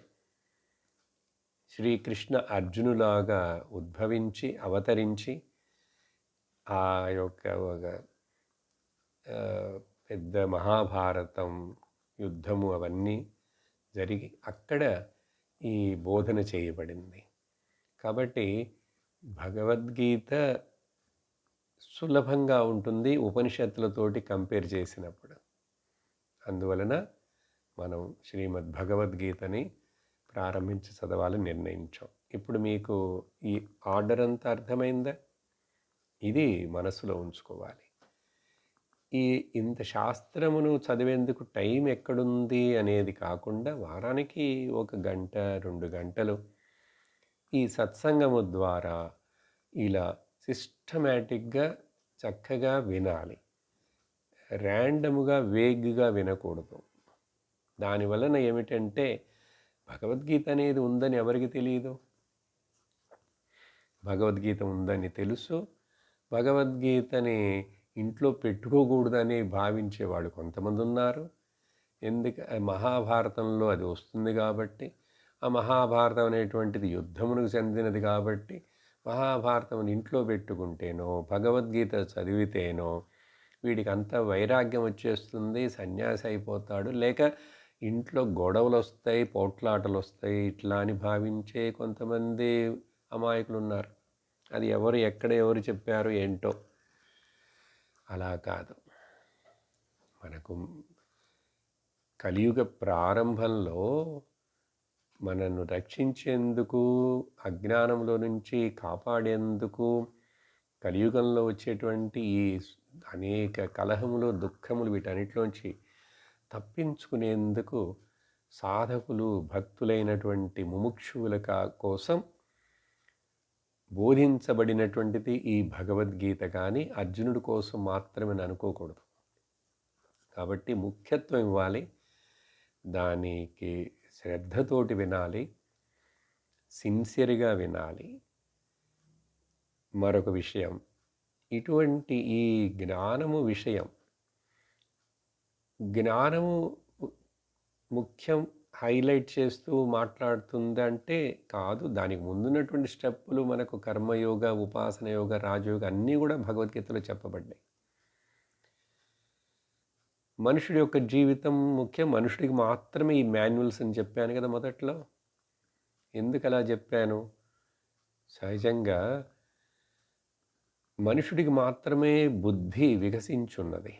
శ్రీకృష్ణ అర్జునులాగా ఉద్భవించి అవతరించి ఆ యొక్క ఒక పెద్ద మహాభారతం యుద్ధము అవన్నీ జరిగి అక్కడ ఈ బోధన చేయబడింది. కాబట్టి భగవద్గీత సులభంగా ఉంటుంది ఉపనిషత్తులతోటి కంపేర్ చేసినప్పుడు. అందువలన మనం శ్రీమద్ భగవద్గీతని ప్రారంభించి చదవాలని నిర్ణయించాం. ఇప్పుడు మీకు ఈ ఆర్డర్ అంతా అర్థమైందా? ఇది మనసులో ఉంచుకోవాలి. ఇంత శాస్త్రమును చదివేందుకు టైం ఎక్కడుంది అనేది కాకుండా వారానికి 1 గంట 2 గంటలు ఈ సత్సంగము ద్వారా ఇలా సిస్టమేటిక్గా చక్కగా వినాలి. ర్యాండమ్గా వేగ్గా వినకూడదు. దానివలన ఏమిటంటే భగవద్గీత అనేది ఉందని ఎవరికి తెలియదు. భగవద్గీత ఉందని తెలుసు, భగవద్గీతని ఇంట్లో పెట్టుకోకూడదని భావించేవాళ్ళు కొంతమంది ఉన్నారు. మహాభారతంలో అది వస్తుంది కాబట్టి, ఆ మహాభారతం అనేటువంటిది యుద్ధమునకు చెందినది కాబట్టి, మహాభారతం ఇంట్లో పెట్టుకుంటేనో భగవద్గీత చదివితేనో వీడికి అంత వైరాగ్యం వచ్చేస్తుంది, సన్యాసి అయిపోతాడు, లేక ఇంట్లో గొడవలు వస్తాయి, పోట్లాటలు వస్తాయి, ఇట్లా అని భావించే కొంతమంది అమాయకులు ఉన్నారు. అది ఎక్కడ ఎవరు చెప్పారు ఏంటో. అలా కాదు. మనకు కలియుగ ప్రారంభంలో మనను రక్షించేందుకు, అజ్ఞానంలో నుంచి కాపాడేందుకు, కలియుగంలో వచ్చేటువంటి ఈ అనేక కలహములు, దుఃఖములు వీటన్నిటిలోంచి తప్పించుకునేందుకు సాధకులు, భక్తులైనటువంటి ముముక్షువుల కోసం బోధించబడినటువంటిది ఈ భగవద్గీత. కానీ అర్జునుడి కోసం మాత్రమే అనుకోకూడదు. కాబట్టి ముఖ్యత్వం ఇవ్వాలి, దానికి శ్రద్ధతోటి వినాలి, సిన్సియర్గా వినాలి. మరొక విషయం, ఇటువంటి ఈ జ్ఞానము విషయం, జ్ఞానము ముఖ్యం హైలైట్ చేస్తూ మాట్లాడుతుందంటే కాదు. దానికి ముందున్నటువంటి స్టెప్పులు మనకు కర్మయోగ, ఉపాసన యోగ, రాజయోగ అన్నీ కూడా భగవద్గీతలో చెప్పబడ్డాయి. మనుషుడి యొక్క జీవితం ముఖ్యం. మనుషుడికి మాత్రమే ఈ మాన్యువల్స్ అని చెప్పాను కదా మొదట్లో. ఎందుకు అలా చెప్పాను? సహజంగా మనుషుడికి మాత్రమే బుద్ధి వికసించున్నది.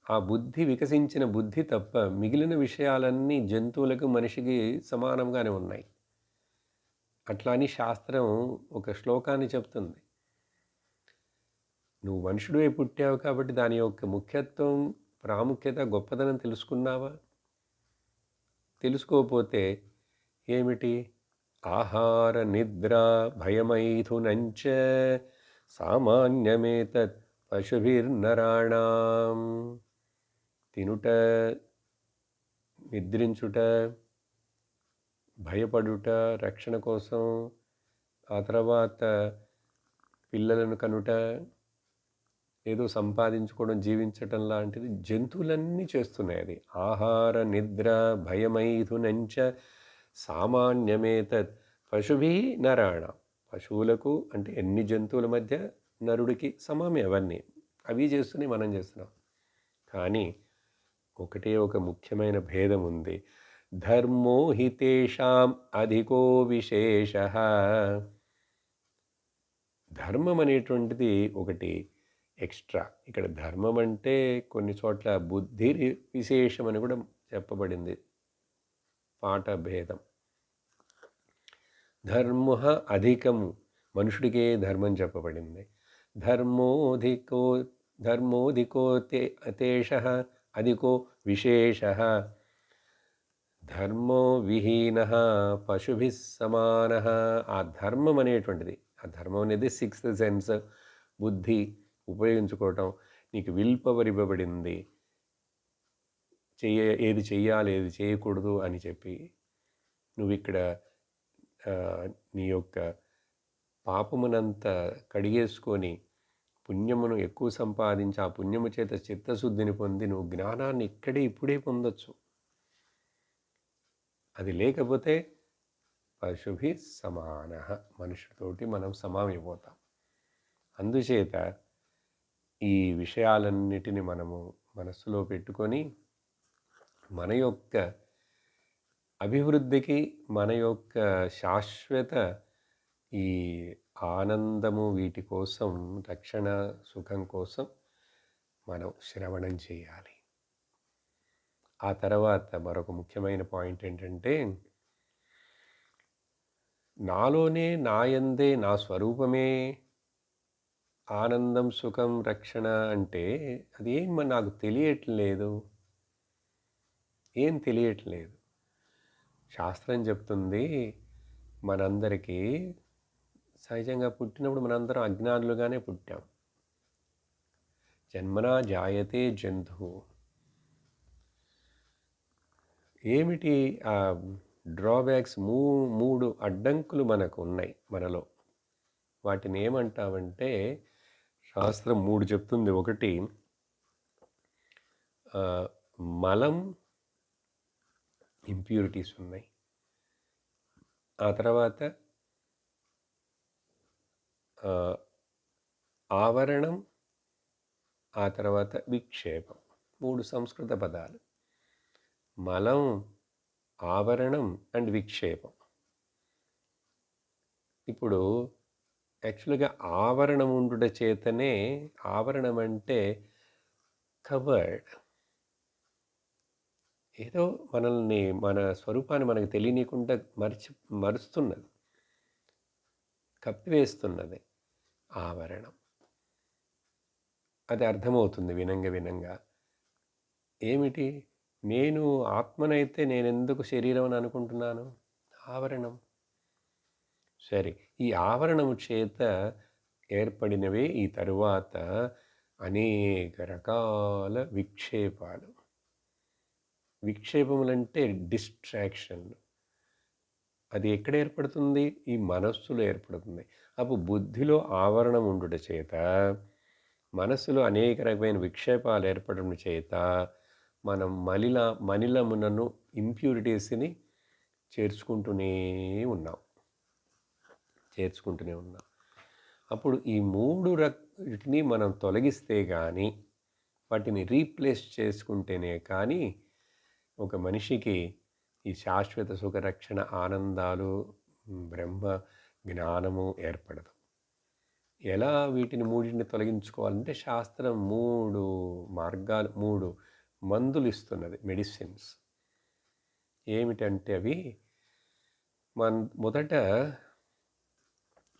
ఆ బుద్ధి వికసించిన బుద్ధి తప్ప మిగిలిన విషయాలన్నీ జంతువులకు, మనిషికి సమానంగానే ఉన్నాయి. అట్లా అని శాస్త్రం ఒక శ్లోకాన్ని చెప్తుంది. నువ్వు మనుషుడివే పుట్టావు కాబట్టి దాని యొక్క ముఖ్యత్వం, ప్రాముఖ్యత, గొప్పదనం తెలుసుకున్నావా? తెలుసుకోకపోతే ఏమిటి? ఆహార నిద్ర భయమైథునంచ సామాన్యమేతత్ పశుభిర్నరాణాం. తినుట, నిద్రించుట, భయపడుట రక్షణ కోసం, ఆ తర్వాత పిల్లలను కనుట, ఏదో సంపాదించుకోవడం, జీవించటం లాంటిది జంతువులన్నీ చేస్తున్నాయి. అది ఆహార నిద్ర భయమైథునంచ సామాన్యమేతత్ పశుభి నరాణ. పశువులకు అంటే ఎన్ని జంతువుల మధ్య నరుడికి సమమే అవన్నీ. అవి చేస్తున్నాయి, మనం చేస్తున్నాం. కానీ ఒకటే ఒక ముఖ్యమైన భేదం ఉంది. ధర్మో హి తేషాం అధికో విశేష. ధర్మం అనేటువంటిది ఒకటి ఎక్స్ట్రా. ఇక్కడ ధర్మం అంటే కొన్ని చోట్ల బుద్ధి విశేషం అని కూడా చెప్పబడింది. పాట భేదం. ధర్మ అధికము, మనుషుడికే ధర్మం చెప్పబడింది. ధర్మోధికో తేష అధికో విశేష. ధర్మో విహీన పశుభి సమాన. ఆ ధర్మం అనేటువంటిది, ఆ ధర్మం అనేది సిక్స్త్ సెన్స్, బుద్ధి ఉపయోగించుకోవటం. నీకు విల్ పవర్ ఇవ్వబడింది, ఏది చెయ్యాలి ఏది చేయకూడదు అని చెప్పి నువ్వు ఇక్కడ నీ యొక్క పాపమునంతా కడిగేసుకొని పుణ్యమును ఎక్కువ సంపాదించి ఆ పుణ్యము చేత చిత్తశుద్ధిని పొంది నువ్వు జ్ఞానాన్ని ఇక్కడే ఇప్పుడే పొందొచ్చు. అది లేకపోతే పశుభి సమాన, మనుషులతోటి మనం సమానమైపోతాం. అందుచేత ఈ విషయాలన్నిటిని మనము మనస్సులో పెట్టుకొని మన యొక్క అభివృద్ధికి, మన యొక్క శాశ్వత ఈ ఆనందము, వీటి కోసం, రక్షణ సుఖం కోసం మనం శ్రవణం చేయాలి. ఆ తర్వాత మరొక ముఖ్యమైన పాయింట్ ఏంటంటే, నాలోనే, నాయందే, నా స్వరూపమే ఆనందం, సుఖం, రక్షణ అంటే అది నాకు తెలియట్లేదు. ఏం తెలియట్లేదు. శాస్త్రం చెప్తుంది, మనందరికీ సహజంగా పుట్టినప్పుడు మనందరం అజ్ఞానులుగానే పుట్టాం. జన్మనా జాయతే జంతువు. ఏమిటి ఆ డ్రాబ్యాక్స్? మూడు అడ్డంకులు మనకు ఉన్నాయి మనలో. వాటిని ఏమంటామంటే శాస్త్రం 3 చెప్తుంది. ఒకటి మలం, ఇంప్యూరిటీస్ ఉన్నాయి. ఆ తర్వాత ఆవరణం, ఆ తర్వాత విక్షేపం. 3 సంస్కృత పదాలు. మలం, ఆవరణం అండ్ విక్షేపం. ఇప్పుడు యాక్చువల్గా ఆవరణం ఉండుట చేతనే, ఆవరణం అంటే కవర్డ్, ఏదో మనల్ని మన స్వరూపాన్ని మనకు తెలియనీయకుండా మరుస్తున్నది, కప్పివేస్తున్నది ఆవరణం. అది అర్థమవుతుంది వినంగా. ఏమిటి? నేను ఆత్మనైతే నేనెందుకు శరీరం అని అనుకుంటున్నాను? ఆవరణం. సరే, ఈ ఆవరణము చేత ఏర్పడినవే ఈ తరువాత అనేక రకాల విక్షేపాలు. విక్షేపములంటే డిస్ట్రాక్షన్లు. అది ఎక్కడ ఏర్పడుతుంది? ఈ మనస్సులో ఏర్పడుతుంది. అప్పుడు బుద్ధిలో ఆవరణం ఉండుట చేత, మనస్సులో అనేక రకమైన విక్షేపాలు ఏర్పడడం చేత మనం మలినమునను, ఇంప్యూరిటీస్ని చేర్చుకుంటూనే ఉన్నాం. అప్పుడు ఈ 3 వీటిని మనం తొలగిస్తే కానీ, వాటిని రీప్లేస్ చేసుకుంటేనే కానీ ఒక మనిషికి ఈ శాశ్వత సుఖరక్షణ, ఆనందాలు, బ్రహ్మ జ్ఞానము ఏర్పడదు. ఎలా వీటిని 3ని తొలగించుకోవాలంటే శాస్త్రం 3 మార్గాలు, 3 మందులు ఇస్తున్నది, మెడిసిన్స్. ఏమిటంటే అవి మొదట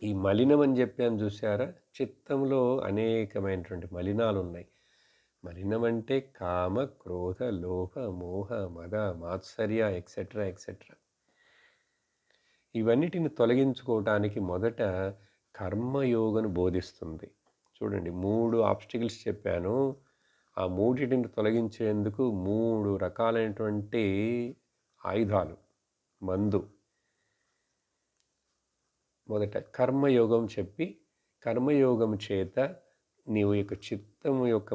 ఈ మలినం అని చెప్పాను చూసారా? చిత్తంలో అనేకమైనటువంటి మలినాలు ఉన్నాయి. మలినం అంటే కామ, క్రోధ, లోభ, మోహ, మద, మాత్సర్య ఎక్సెట్రా. ఇవన్నిటిని తొలగించుకోవటానికి మొదట కర్మయోగను బోధిస్తుంది. చూడండి, 3 ఆబ్స్టికల్స్ చెప్పాను. ఆ 3టిని తొలగించేందుకు 3 రకాలైనటువంటి ఆయుధాలు, మందు. మొదట కర్మయోగం చెప్పి, కర్మయోగం చేత నీవు యొక్క చిత్తము యొక్క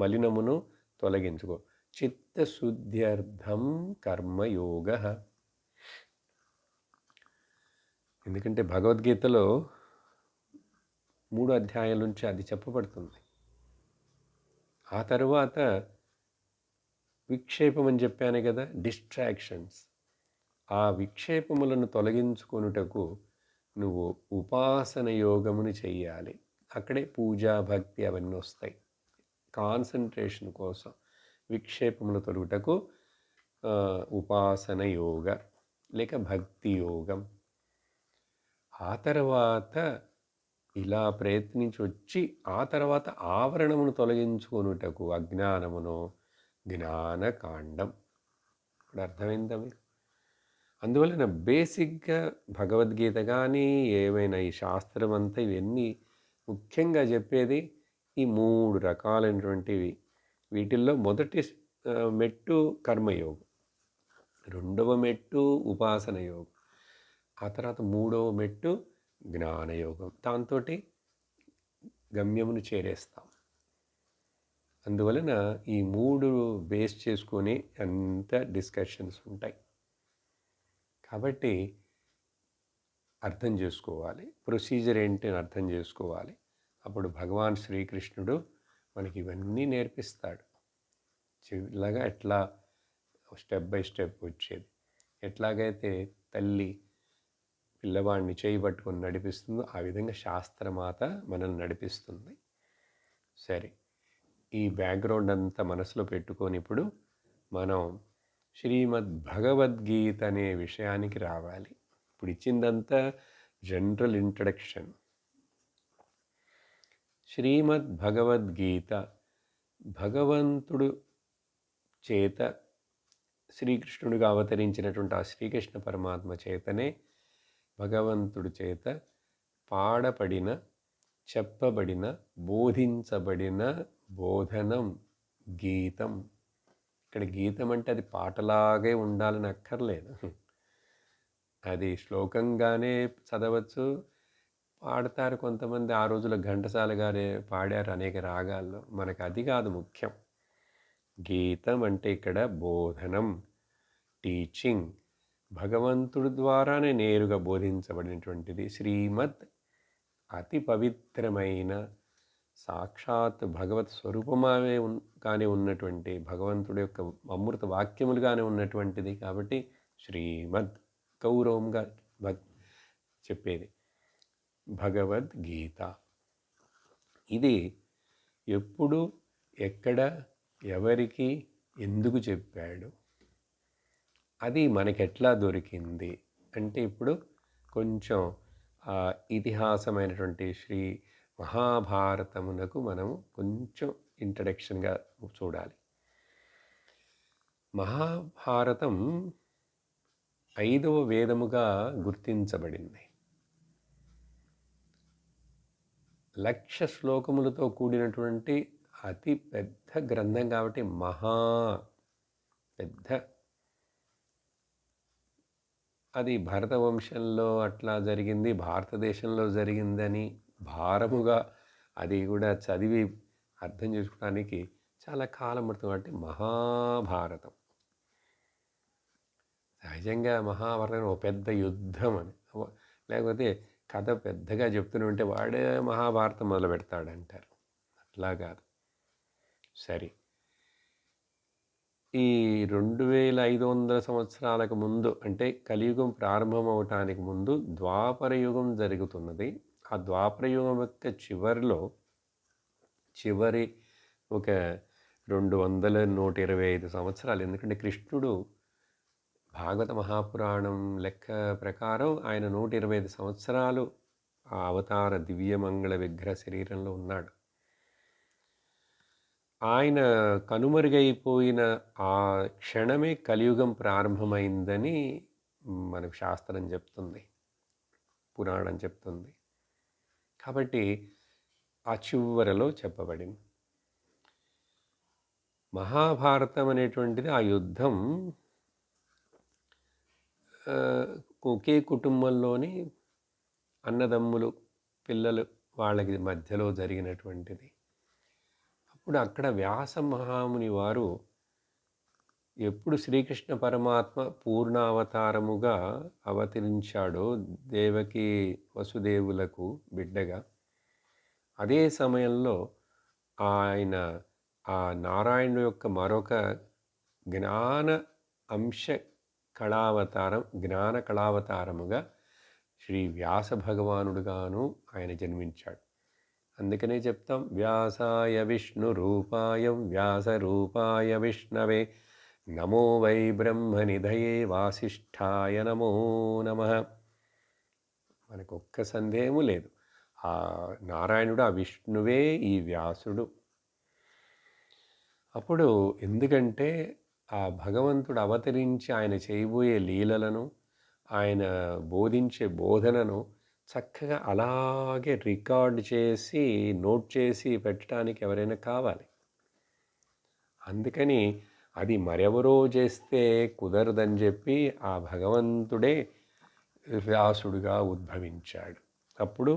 మలినమును తొలగించుకో. చిత్తశుద్ధ్యర్థం కర్మయోగ. ఎందుకంటే భగవద్గీతలో 3 అధ్యాయాల నుంచి అది చెప్పబడుతుంది. ఆ తరువాత విక్షేపం అని చెప్పాను కదా, డిస్ట్రాక్షన్స్. ఆ విక్షేపములను తొలగించుకొనుటకు నువ్వు ఉపాసన యోగమును చెయ్యాలి. అక్కడే పూజ, భక్తి అవన్నీ వస్తాయి. కాన్సన్ట్రేషన్ కోసం విక్షేపములు తొలగుటకు ఉపాసన యోగ లేక భక్తి యోగం. ఆ తర్వాత ఇలా ప్రయత్నించి వచ్చి ఆ తర్వాత ఆవరణమును తొలగించుకొనుటకు అజ్ఞానమును జ్ఞానకాండం. ఇప్పుడు అర్థమైందా మీకు? అందువలన బేసిక్గా భగవద్గీత కానీ ఏమైనా ఈ శాస్త్రం అంతా ఇవన్నీ ముఖ్యంగా చెప్పేది ఈ 3 రకాలైనటువంటివి. వీటిల్లో మొదటి మెట్టు కర్మయోగం, రెండవ మెట్టు ఉపాసన యోగం, ఆ తర్వాత 3వ మెట్టు జ్ఞానయోగం. దాంతో గమ్యమును చేరేస్తాం. అందువలన ఈ 3 బేస్ చేసుకొని అంత డిస్కషన్స్ ఉంటాయి. కాబట్టి అర్థం చేసుకోవాలి, ప్రొసీజర్ ఏంటి అని అర్థం చేసుకోవాలి. అప్పుడు భగవాన్ శ్రీకృష్ణుడు మనకి ఇవన్నీ నేర్పిస్తాడు. ఇలాగా ఎట్లా స్టెప్ బై స్టెప్ వచ్చేది. ఎట్లాగైతే తల్లి పిల్లవాడిని చేయి పట్టుకొని నడిపిస్తుందో ఆ విధంగా శాస్త్రమాత మనల్ని నడిపిస్తుంది. సరే, ఈ బ్యాక్గ్రౌండ్ అంతా మనసులో పెట్టుకొని ఇప్పుడు మనం శ్రీమద్ భగవద్గీత అనే విషయానికి రావాలి. ఇప్పుడు ఇచ్చిందంతా జనరల్ ఇంట్రడక్షన్. శ్రీమద్ భగవద్గీత భగవంతుడు చేత, శ్రీకృష్ణుడిగా అవతరించినటువంటి ఆ శ్రీకృష్ణ పరమాత్మ చేతనే, భగవంతుడి చేత పాడపడిన, చెప్పబడిన, బోధించబడిన బోధనం గీతం. ఇక్కడ గీతం అంటే అది పాటలాగే ఉండాలని అక్కర్లేదు. అది శ్లోకంగానే చదవచ్చు, పాడతారు కొంతమంది. ఆ రోజుల్లో ఘంటసాల గారే పాడారు అనేక రాగాల్లో. మనకు అది కాదు ముఖ్యం. గీతం అంటే ఇక్కడ బోధనం, టీచింగ్, భగవంతుడి ద్వారానే నేరుగా బోధించబడినటువంటిది. శ్రీమద్ అతి పవిత్రమైన సాక్షాత్ భగవత్ స్వరూపమే కానీ ఉన్నటువంటి భగవంతుడి యొక్క అమృత వాక్యములుగానే ఉన్నటువంటిది. కాబట్టి శ్రీమద్ గౌరవంగా చెప్పేది భగవద్గీత. ఇది ఎప్పుడు, ఎక్కడ, ఎవరికి, ఎందుకు చెప్పాడు, అది మనకెట్లా దొరికింది అంటే ఇప్పుడు కొంచెం ఇతిహాసమైనటువంటి శ్రీ మహాభారతమునకు మనం కొంచెం ఇంట్రడక్షన్గా చూడాలి. మహాభారతం 5వ వేదముగా గుర్తించబడింది. 1,00,000 శ్లోకములతో కూడినటువంటి అతి పెద్ద గ్రంథం కాబట్టి పెద్ద. అది భరత వంశంలో అట్లా జరిగింది, భారతదేశంలో జరిగిందని భారముగా అది కూడా చదివి అర్థం చేసుకోవడానికి చాలా కాలం పడుతుంది. కాబట్టి మహాభారతం సహజంగా మహాభారతం ఒక పెద్ద యుద్ధం అని, లేకపోతే కథ పెద్దగా చెప్తూనే ఉంటే వాడే మహాభారతం మొదలు పెడతాడంటారు. అట్లా కాదు. సరే, ఈ 2500 సంవత్సరాలకు ముందు అంటే కలియుగం ప్రారంభం అవటానికి ముందు ద్వాపర యుగం జరుగుతున్నది. ఆ ద్వాపర యుగం యొక్క చివరి ఒక 125 సంవత్సరాలు. ఎందుకంటే కృష్ణుడు భాగవత మహాపురాణం లెక్క ప్రకారం ఆయన 125 సంవత్సరాలు ఆ అవతార దివ్యమంగళ విగ్రహ శరీరంలో ఉన్నాడు. ఆయన కనుమరుగైపోయిన ఆ క్షణమే కలియుగం ప్రారంభమైందని మనకు శాస్త్రం చెప్తుంది, పురాణం చెప్తుంది. కాబట్టి ఆ చివరలో చెప్పబడింది. మహాభారతం అనేటువంటిది ఆ యుద్ధం ఒకే కుటుంబంలోని అన్నదమ్ములు, పిల్లలు వాళ్ళకి మధ్యలో జరిగినటువంటిది. అప్పుడు అక్కడ వ్యాస మహాముని వారు ఎప్పుడు శ్రీకృష్ణ పరమాత్మ పూర్ణావతారముగా అవతరించాడో దేవకి వసుదేవులకు బిడ్డగా, అదే సమయంలో ఆయన ఆ నారాయణుడు యొక్క మరొక జ్ఞాన అంశ కళావతారం, జ్ఞాన కళావతారముగా శ్రీ వ్యాస భగవానుడుగాను ఆయన జన్మించాడు. అందుకనే చెప్తాం వ్యాసాయ విష్ణు రూపాయ వ్యాస రూపాయ విష్ణవే నమో వై బ్రహ్మనిధయే వాసిష్ఠాయ నమో నమః. మనకు ఒక్క సందేహము లేదు, ఆ నారాయణుడు ఆ విష్ణువే ఈ వ్యాసుడు. అప్పుడు ఎందుకంటే ఆ భగవంతుడు అవతరించి ఆయన చేయబోయే లీలలను, ఆయన బోధించే బోధనను చక్కగా అలాగే రికార్డ్ చేసి నోట్ చేసి పెట్టడానికి ఎవరైనా కావాలి. అందుకని అది మరెవరో చేస్తే కుదరదని చెప్పి ఆ భగవంతుడే వ్యాసుడుగా ఉద్భవించాడు. అప్పుడు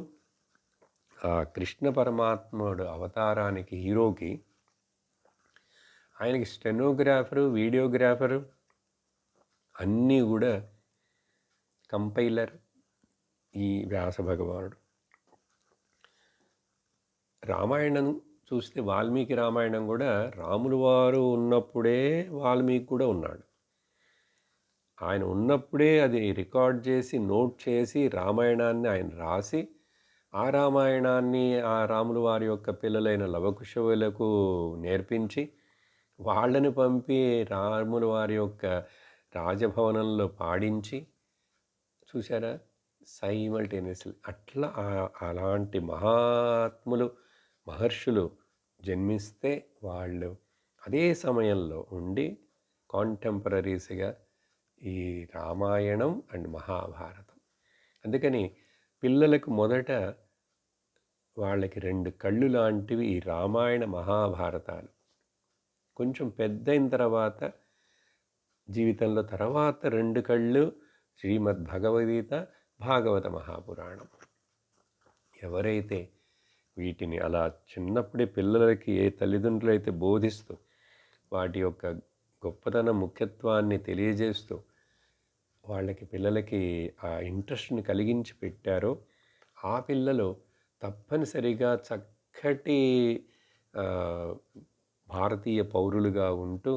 ఆ కృష్ణ పరమాత్ముడు అవతారానికి హీరోకి ఆయనకి స్టెనోగ్రాఫరు, వీడియోగ్రాఫరు అన్నీ కూడా కంపైలర్ ఈ వ్యాస భగవానుడు. రామాయణం చూస్తే వాల్మీకి రామాయణం కూడా రాములు వారు ఉన్నప్పుడే వాల్మీకి కూడా ఉన్నాడు. ఆయన ఉన్నప్పుడే అది రికార్డ్ చేసి నోట్ చేసి రామాయణాన్ని ఆయన రాసి, ఆ రామాయణాన్ని ఆ రాములు వారి యొక్క పిల్లలైన లవకుశవులకు నేర్పించి వాళ్ళని పంపి రాములు వారి యొక్క రాజభవనంలో పాడించి, చూసారా సైమల్టేనియస్లీ అట్లా అలాంటి మహర్షులు జన్మిస్తే వాళ్ళు అదే సమయంలో ఉండి కాంటెంపరీస్గా ఈ రామాయణం అండ్ మహాభారతం. అందుకని పిల్లలకు మొదట వాళ్ళకి 2 కళ్ళు లాంటివి ఈ రామాయణ మహాభారతాలు. కొంచెం పెద్దయిన తర్వాత జీవితంలో తర్వాత 2 కళ్ళు శ్రీమద్ భగవద్గీత, భాగవత మహాపురాణం. ఎవరైతే వీటిని అలా చిన్నప్పుడే పిల్లలకి ఏ తల్లిదండ్రులు అయితే బోధిస్తూ వాటి యొక్క గొప్పతనం ముఖ్యత్వాన్ని తెలియజేస్తూ వాళ్ళకి పిల్లలకి ఆ ఇంట్రెస్ట్ని కలిగించి పెట్టారో ఆ పిల్లలు తప్పనిసరిగా చక్కటి ఆ, భారతీయ పౌరులుగా ఉంటూ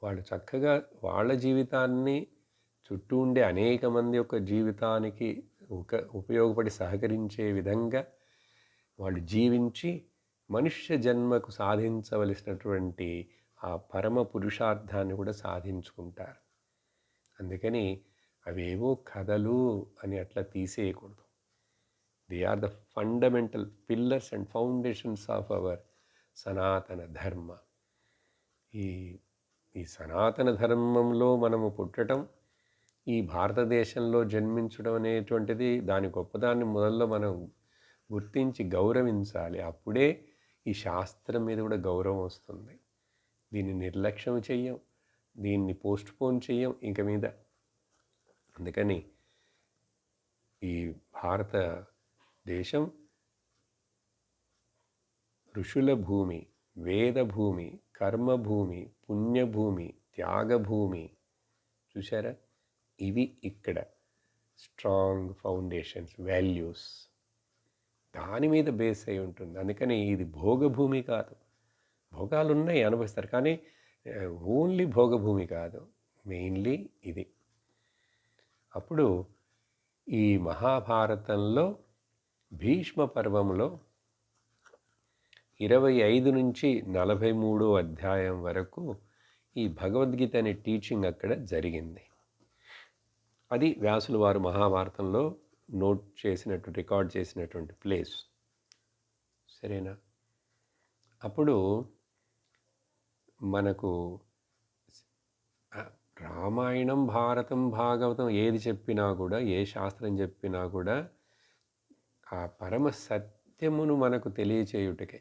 వాళ్ళు చక్కగా వాళ్ళ జీవితాన్ని చుట్టూ ఉండే అనేక మంది యొక్క జీవితానికి ఉపయోగపడి సహకరించే విధంగా వాళ్ళు జీవించి మనుష్య జన్మకు సాధించవలసినటువంటి ఆ పరమ పురుషార్థాన్ని కూడా సాధించుకుంటారు. అందుకని అవేవో కథలు అని అట్లా తీసేయకూడదు. They are the fundamental pillars and foundations of our Sanatana Dharma. ఈ ఈ సనాతన ధర్మంలో మనము పుట్టడం, ఈ భారతదేశంలో జన్మించడం అనేటువంటిది దాని గొప్పదాన్ని మొదల్లో మనం గుర్తించి గౌరవించాలి. అప్పుడే ఈ శాస్త్రం మీద కూడా గౌరవం వస్తుంది. దీన్ని నిర్లక్ష్యం చెయ్యం, దీన్ని పోస్ట్పోన్ చెయ్యం ఇంక మీద. అందుకని ఈ భారతదేశం ఋషుల భూమి, వేదభూమి, కర్మభూమి, పుణ్యభూమి, త్యాగభూమి. చూసారా? ఇవి ఇక్కడ స్ట్రాంగ్ ఫౌండేషన్స్, వాల్యూస్ దాని మీద బేస్ అయి ఉంటుంది. అందుకని ఇది భోగభూమి కాదు. భోగాలు ఉన్నాయి, అనుభవిస్తారు, కానీ ఓన్లీ భోగభూమి కాదు, మెయిన్లీ ఇది. అప్పుడు ఈ మహాభారతంలో భీష్మ పర్వంలో 25 నుంచి 43 అధ్యాయం వరకు ఈ భగవద్గీత అనే టీచింగ్ అక్కడ జరిగింది. అది వ్యాసుల వారు మహాభారతంలో నోట్ చేసినట్టు, రికార్డ్ చేసినటువంటి ప్లేస్. సరేనా? అప్పుడు మనకు రామాయణం, భారతం, భాగవతం ఏది చెప్పినా కూడా, ఏ శాస్త్రం చెప్పినా కూడా ఆ పరమ సత్యమును మనకు తెలియచేయుటకే.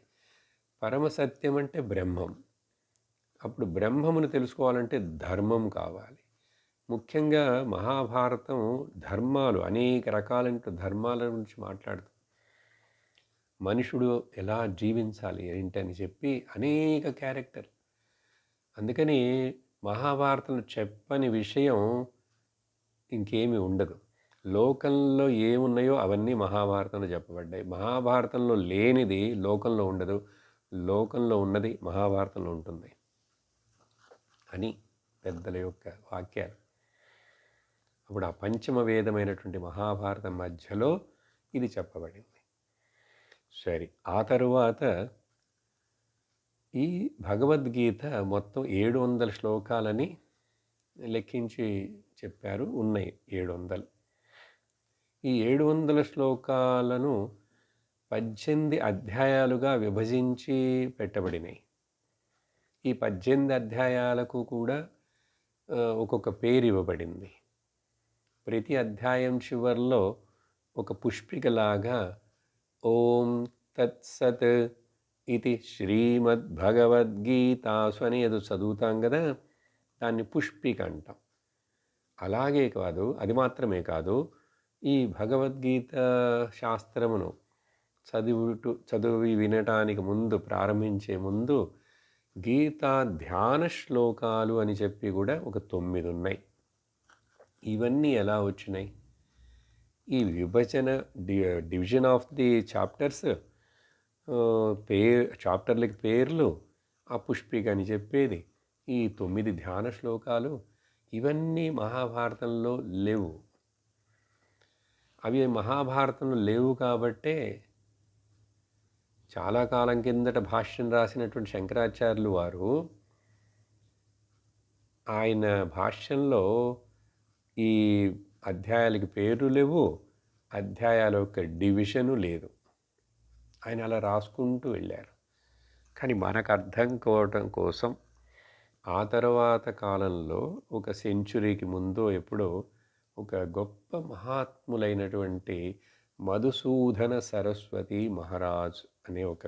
పరమ సత్యం అంటే బ్రహ్మం. అప్పుడు బ్రహ్మమును తెలుసుకోవాలంటే ధర్మం కావాలి. ముఖ్యంగా మహాభారతం ధర్మాలు, అనేక రకాలైన ధర్మాల గురించి మాట్లాడుతుంది. మనుషుడు ఎలా జీవించాలి ఏంటని చెప్పి అనేక క్యారెక్టర్. అందుకని మహాభారతంలో చెప్పని విషయం ఇంకేమీ ఉండదు. లోకంలో ఏమున్నాయో అవన్నీ మహాభారతంలో చెప్పబడ్డాయి. మహాభారతంలో లేనిది లోకంలో ఉండదు, లోకంలో ఉన్నది మహాభారతంలో ఉంటుంది అని పెద్దల యొక్క వాక్యాలు. అప్పుడు ఆ పంచమ వేదమైనటువంటి మహాభారతం మధ్యలో ఇది చెప్పబడింది. సరే, ఆ తరువాత ఈ భగవద్గీత మొత్తం 700 శ్లోకాలని లెక్కించి చెప్పారు. ఉన్నాయి 700. ఈ 700 శ్లోకాలను 18 అధ్యాయాలుగా విభజించి పెట్టబడినాయి. ఈ 18 అధ్యాయాలకు కూడా ఒక్కొక్క పేరు ఇవ్వబడింది. ప్రతి అధ్యాయం చివరిలో ఒక పుష్పికలాగా ఓం తత్సత్ ఇది శ్రీమద్భగవద్గీతాసు అని ఏదో చదువుతాం కదా, దాన్ని పుష్పిక అంటాం. అలాగే కాదు, అది మాత్రమే కాదు, ఈ భగవద్గీత శాస్త్రమును చదివి వినటానికి ముందు, ప్రారంభించే ముందు గీతా ధ్యాన శ్లోకాలు అని చెప్పి కూడా ఒక 9 ఉన్నాయి. ఇవన్నీ ఎలా వచ్చినాయి? ఈ విభజన, డివిజన్ ఆఫ్ ది చాప్టర్స్, చాప్టర్లకి పేర్లు, ఆ పుష్పిక అని చెప్పేది, ఈ 9 ధ్యాన శ్లోకాలు, ఇవన్నీ మహాభారతంలో లేవు. అవి మహాభారతంలో లేవు కాబట్టే చాలా కాలం కిందట భాష్యం రాసినటువంటి శంకరాచార్యులు వారు ఆయన భాష్యంలో ఈ అధ్యాయాలకి పేరు లేవు, అధ్యాయాల యొక్క డివిజను లేదు. ఆయన అలా రాసుకుంటూ వెళ్ళారు. కానీ మనకు అర్థం కావటం కోసం ఆ తర్వాత కాలంలో ఒక సెంచురీకి ముందో ఎప్పుడో ఒక గొప్ప మహాత్ములైనటువంటి మధుసూదన సరస్వతి మహారాజ్ అనే ఒక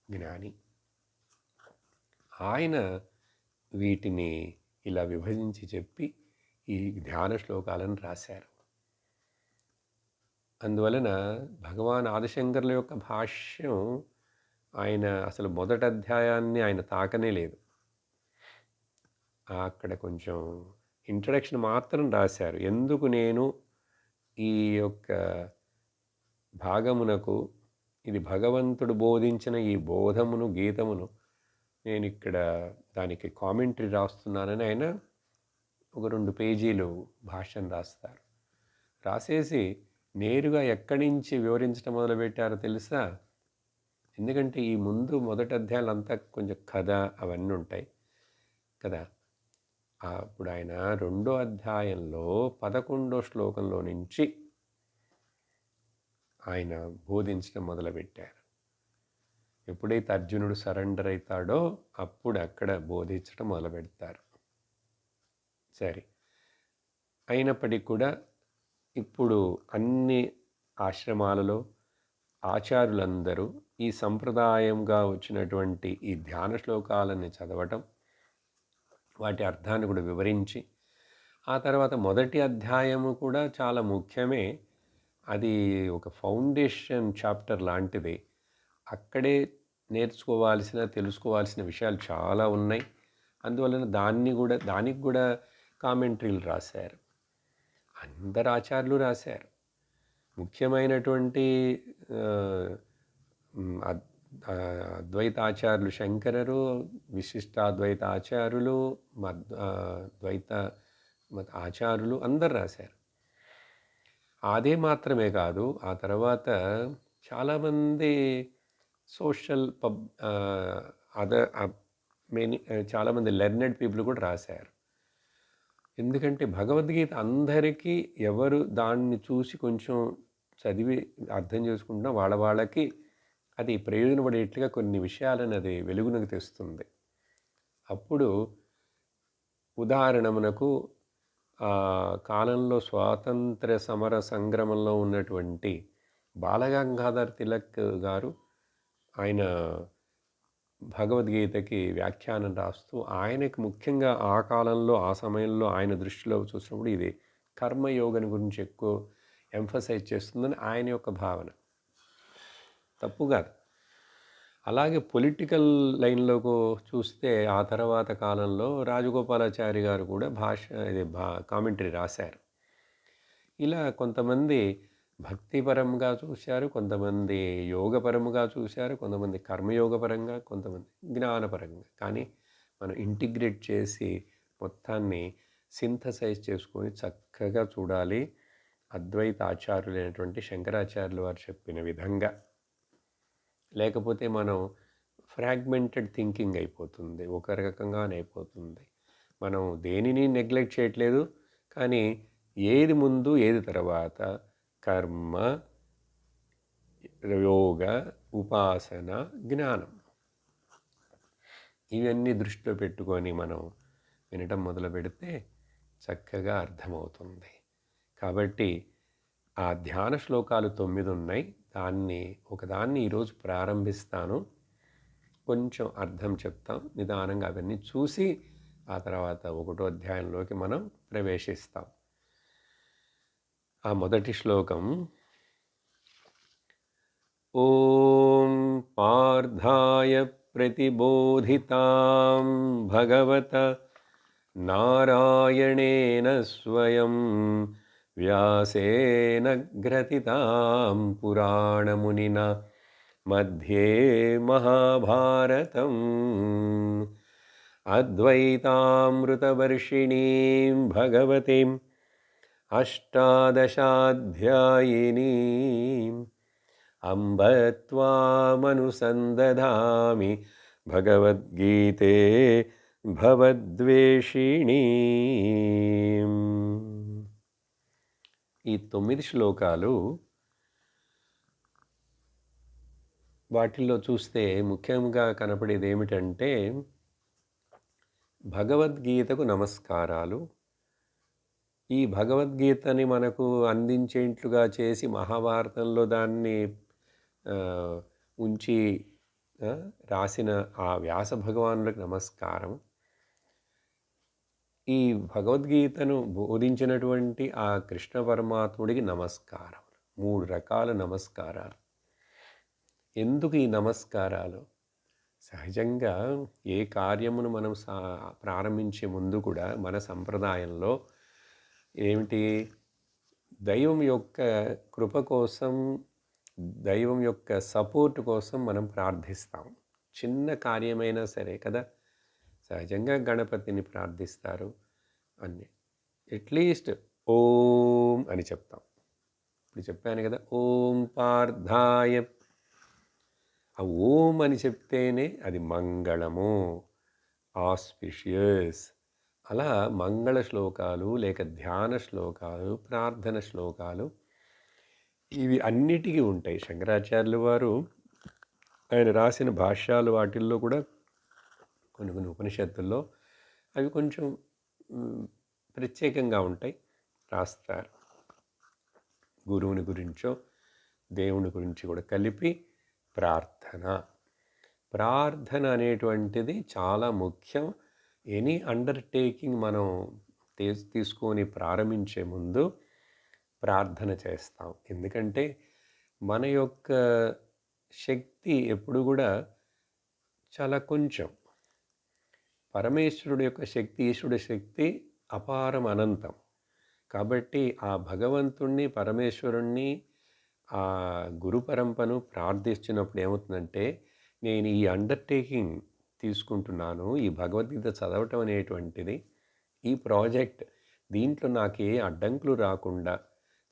జ్ఞాని, ఆయన వీటిని ఇలా విభజించి చెప్పి ఈ ధ్యాన శ్లోకాలను రాశారు. అందువలన భగవాన్ ఆదిశంకర్ల యొక్క భాష్యం ఆయన అసలు మొదటి అధ్యాయాన్ని ఆయన తాకనే లేదు. అక్కడ కొంచెం ఇంట్రడక్షన్ మాత్రం రాశారు. ఎందుకు నేను ఈ యొక్క భాగమునకు, ఇది భగవంతుడు బోధించిన ఈ బోధమును, గీతమును నేను ఇక్కడ దానికి కామెంటరీ రాస్తున్నానని ఆయన ఒక 2 పేజీలు భాష్యం రాస్తారు. రాసేసి నేరుగా ఎక్కడి నుంచి వివరించడం మొదలుపెట్టారో తెలుసా? ఎందుకంటే ఈ ముందు మొదటి అధ్యాయాలు అంతా కొంచెం కథ అవన్నీ ఉంటాయి కదా. అప్పుడు ఆయన 2వ అధ్యాయంలో 11వ శ్లోకంలో నుంచి ఆయన బోధించడం మొదలుపెట్టారు. ఎప్పుడైతే అర్జునుడు సరెండర్ అవుతాడో అప్పుడు అక్కడ బోధించడం మొదలు పెడతారు. సరే, అయినప్పటికీ కూడా ఇప్పుడు అన్ని ఆశ్రమాలలో ఆచార్యులందరూ ఈ సంప్రదాయంగా వచ్చినటువంటి ఈ ధ్యాన శ్లోకాలని చదవటం, వాటి అర్థాన్ని కూడా వివరించి, ఆ తర్వాత మొదటి అధ్యాయము కూడా చాలా ముఖ్యమే. అది ఒక ఫౌండేషన్ చాప్టర్ లాంటిది. అక్కడే తెలుసుకోవాల్సిన విషయాలు చాలా ఉన్నాయి. అందువలన దానికి కూడా కామెంటరీలు రాశారు. అందరు ఆచార్యులు రాశారు. ముఖ్యమైనటువంటి అద్వైతాచార్యులు శంకరరు, విశిష్టాద్వైత ఆచార్యులు, ద్వైత ఆచార్యులు అందరు రాశారు. అదే మాత్రమే కాదు, ఆ తర్వాత చాలామంది సోషల్ చాలామంది లెర్నెడ్ పీపుల్ కూడా రాశారు. ఎందుకంటే భగవద్గీత అందరికీ, ఎవరు దాన్ని చూసి కొంచెం చదివి అర్థం చేసుకుంటున్నా వాళ్ళకి అది ప్రయోజనపడేట్లుగా కొన్ని విషయాలను అది వెలుగునకు తెస్తుంది. అప్పుడు ఉదాహరణమునకు కాలంలో స్వాతంత్ర సమర సంగ్రమంలో ఉన్నటువంటి బాలగంగాధర్ తిలక్ గారు ఆయన భగవద్గీతకి వ్యాఖ్యానం రాస్తూ, ఆయనకి ముఖ్యంగా ఆ కాలంలో ఆ సమయంలో ఆయన దృష్టిలో చూసినప్పుడు ఇది కర్మయోగం గురించి ఎక్కువ ఎంఫసైజ్ చేస్తుందని ఆయన యొక్క భావన. తప్పు కాదు. అలాగే పొలిటికల్ లైన్లోకి చూస్తే ఆ తర్వాత కాలంలో రాజగోపాలాచారి గారు కూడా కామెంటరీ రాశారు. ఇలా కొంతమంది భక్తిపరంగా చూశారు, కొంతమంది యోగపరంగా చూశారు, కొంతమంది కర్మయోగపరంగా, కొంతమంది జ్ఞానపరంగా. కానీ మనం ఇంటిగ్రేట్ చేసి మొత్తాన్ని సింథసైజ్ చేసుకొని చక్కగా చూడాలి. అద్వైత ఆచార్యులైనటువంటి శంకరాచార్యులు వారు చెప్పిన విధంగా. లేకపోతే మనం ఫ్రాగ్మెంటెడ్ థింకింగ్ అయిపోతుంది, ఒక రకంగానే అయిపోతుంది. మనం దేనిని నెగ్లెక్ట్ చేయట్లేదు, కానీ ఏది ముందు ఏది తర్వాత, కర్మ, యోగ, ఉపాసన, జ్ఞానం, ఇవన్నీ దృష్టిలో పెట్టుకొని మనం వినటం మొదలు పెడితే చక్కగా అర్థమవుతుంది. కాబట్టి ఆ ధ్యాన శ్లోకాలు 9 ఉన్నాయి. ఒకదాన్ని ఈరోజు ప్రారంభిస్తాను. కొంచెం అర్థం చెప్తాం, నిదానంగా అవన్నీ చూసి ఆ తర్వాత 1వ అధ్యాయంలోకి మనం ప్రవేశిస్తాం. ఆ మొదటి శ్లోకం: ఓం పార్థాయ ప్రతిబోధితాం భగవత నారాయణేన స్వయం వ్యాసేన గ్రథితాం పురాణమునినా మధ్యే మహాభారతం అద్వైతామృతవర్షిణీం భగవతీం అష్టాదశాధ్యాయినీం అంబ త్వామనుసందధామి భగవద్గీతే భవద్వేషిణీం. ఈ 9 శ్లోకాలు, వాటిల్లో చూస్తే ముఖ్యంగా కనపడేది ఏమిటంటే భగవద్గీతకు నమస్కారాలు. ఈ భగవద్గీతని మనకు అందించేట్లుగా చేసి మహాభారతంలో దాన్ని ఉంచి రాసిన ఆ వ్యాస భగవానులకు నమస్కారం. ఈ భగవద్గీతను బోధించినటువంటి ఆ కృష్ణ పరమాత్ముడికి నమస్కారం. 3 రకాల నమస్కారాలు. ఎందుకు ఈ నమస్కారాలు? సహజంగా ఏ కార్యమును మనం ప్రారంభించే ముందు కూడా మన సంప్రదాయంలో ఏమిటి, దైవం యొక్క కృప కోసం, దైవం యొక్క సపోర్ట్ కోసం మనం ప్రార్థిస్తాం. చిన్న కార్యమైనా సరే కదా. సహజంగా గణపతిని ప్రార్థిస్తారు అన్నీ. అట్లీస్ట్ ఓం అని చెప్తాం. ఇప్పుడు చెప్పాను కదా, ఓం పార్థాయ. ఆ ఓం అని చెప్తేనే అది మంగళము, ఆస్పిషియస్. అలా మంగళ శ్లోకాలు లేక ధ్యాన శ్లోకాలు, ప్రార్థన శ్లోకాలు ఇవి అన్నిటికీ ఉంటాయి. శంకరాచార్యులు వారు ఆయన రాసిన భాష్యాలు వాటిల్లో కూడా కొన్ని ఉపనిషత్తుల్లో అవి కొంచెం ప్రత్యేకంగా ఉంటాయి, రాస్తారు. గురువుని గురించో దేవుని గురించి కూడా కలిపి ప్రార్థన అనేటువంటిది చాలా ముఖ్యం. ఎనీ అండర్టేకింగ్ మనం తీసుకొని ప్రారంభించే ముందు ప్రార్థన చేస్తాం. ఎందుకంటే మన యొక్క శక్తి ఎప్పుడు కూడా చాలా కొంచెం. పరమేశ్వరుడు యొక్క శక్తి, ఈశ్వరుడి శక్తి అపారం, అనంతం. కాబట్టి ఆ భగవంతుణ్ణి, పరమేశ్వరుణ్ణి, ఆ గురు పరంపరను ప్రార్థిస్తున్నప్పుడు ఏమవుతుందంటే, నేను ఈ అండర్టేకింగ్ తీసుకుంటున్నాను, ఈ భగవద్గీత చదవటం అనేటువంటిది, ఈ ప్రాజెక్ట్, దీంట్లో నాకు ఏ అడ్డంకులు రాకుండా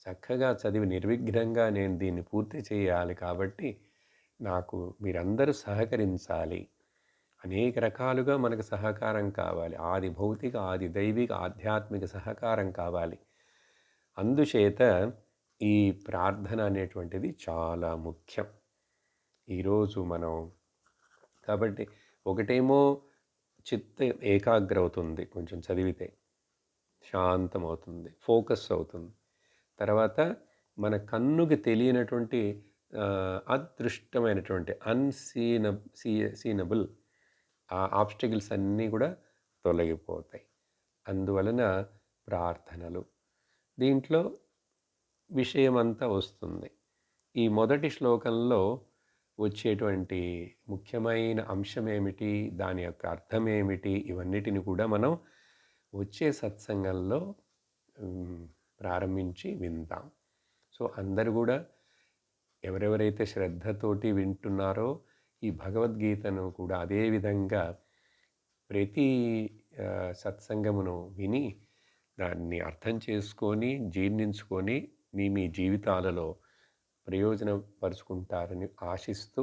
చక్కగా చదివి నిర్విఘ్నంగా నేను దీన్ని పూర్తి చేయాలి. కాబట్టి నాకు మీరందరూ సహకరించాలి. అనేక రకాలుగా మనకు సహకారం కావాలి. ఆది భౌతిక, ఆది దైవిక, ఆధ్యాత్మిక సహకారం కావాలి. అందుచేత ఈ ప్రార్థన అనేటువంటిది చాలా ముఖ్యం ఈరోజు మనం. కాబట్టి ఒకటేమో చిత్త ఏకాగ్ర అవుతుంది, కొంచెం చదివితే శాంతం అవుతుంది, ఫోకస్ అవుతుంది. తర్వాత మన కన్నుకి తెలియనటువంటి అదృష్టమైనటువంటి సీనబుల్ ఆ ఆబ్స్టికల్స్ అన్నీ కూడా తొలగిపోతాయి. అందువలన ప్రార్థనలు దీంట్లో విషయమంతా వస్తుంది. ఈ మొదటి శ్లోకంలో వచ్చేటువంటి ముఖ్యమైన అంశం ఏమిటి, దాని యొక్క అర్థం ఏమిటి, ఇవన్నిటిని కూడా మనం వచ్చే సత్సంగంలో ప్రారంభించి విందాం. సో అందరు కూడా ఎవరెవరైతే శ్రద్ధతోటి వింటున్నారో ఈ భగవద్గీతను కూడా అదేవిధంగా ప్రతి సత్సంగమును విని దాన్ని అర్థం చేసుకొని జీర్ణించుకొని మీ జీవితాలలో ప్రయోజనపరుచుకుంటారని ఆశిస్తూ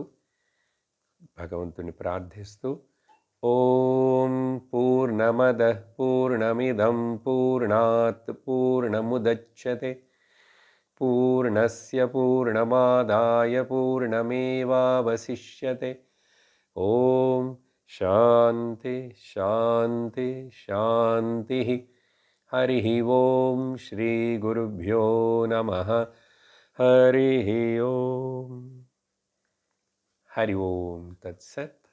భగవంతుని ప్రార్థిస్తూ, ఓం పూర్ణమద పూర్ణమిదం పూర్ణాత్ పూర్ణముదచ్యతే పూర్ణస్య పూర్ణమాదాయ పూర్ణమేవావశిష్యతే. ఓం శాంతి శాంతి శాంతి. హరి ఓం శ్రీ గురుభ్యో నమః. హరి ఓం. హరి ఓం తత్సత్.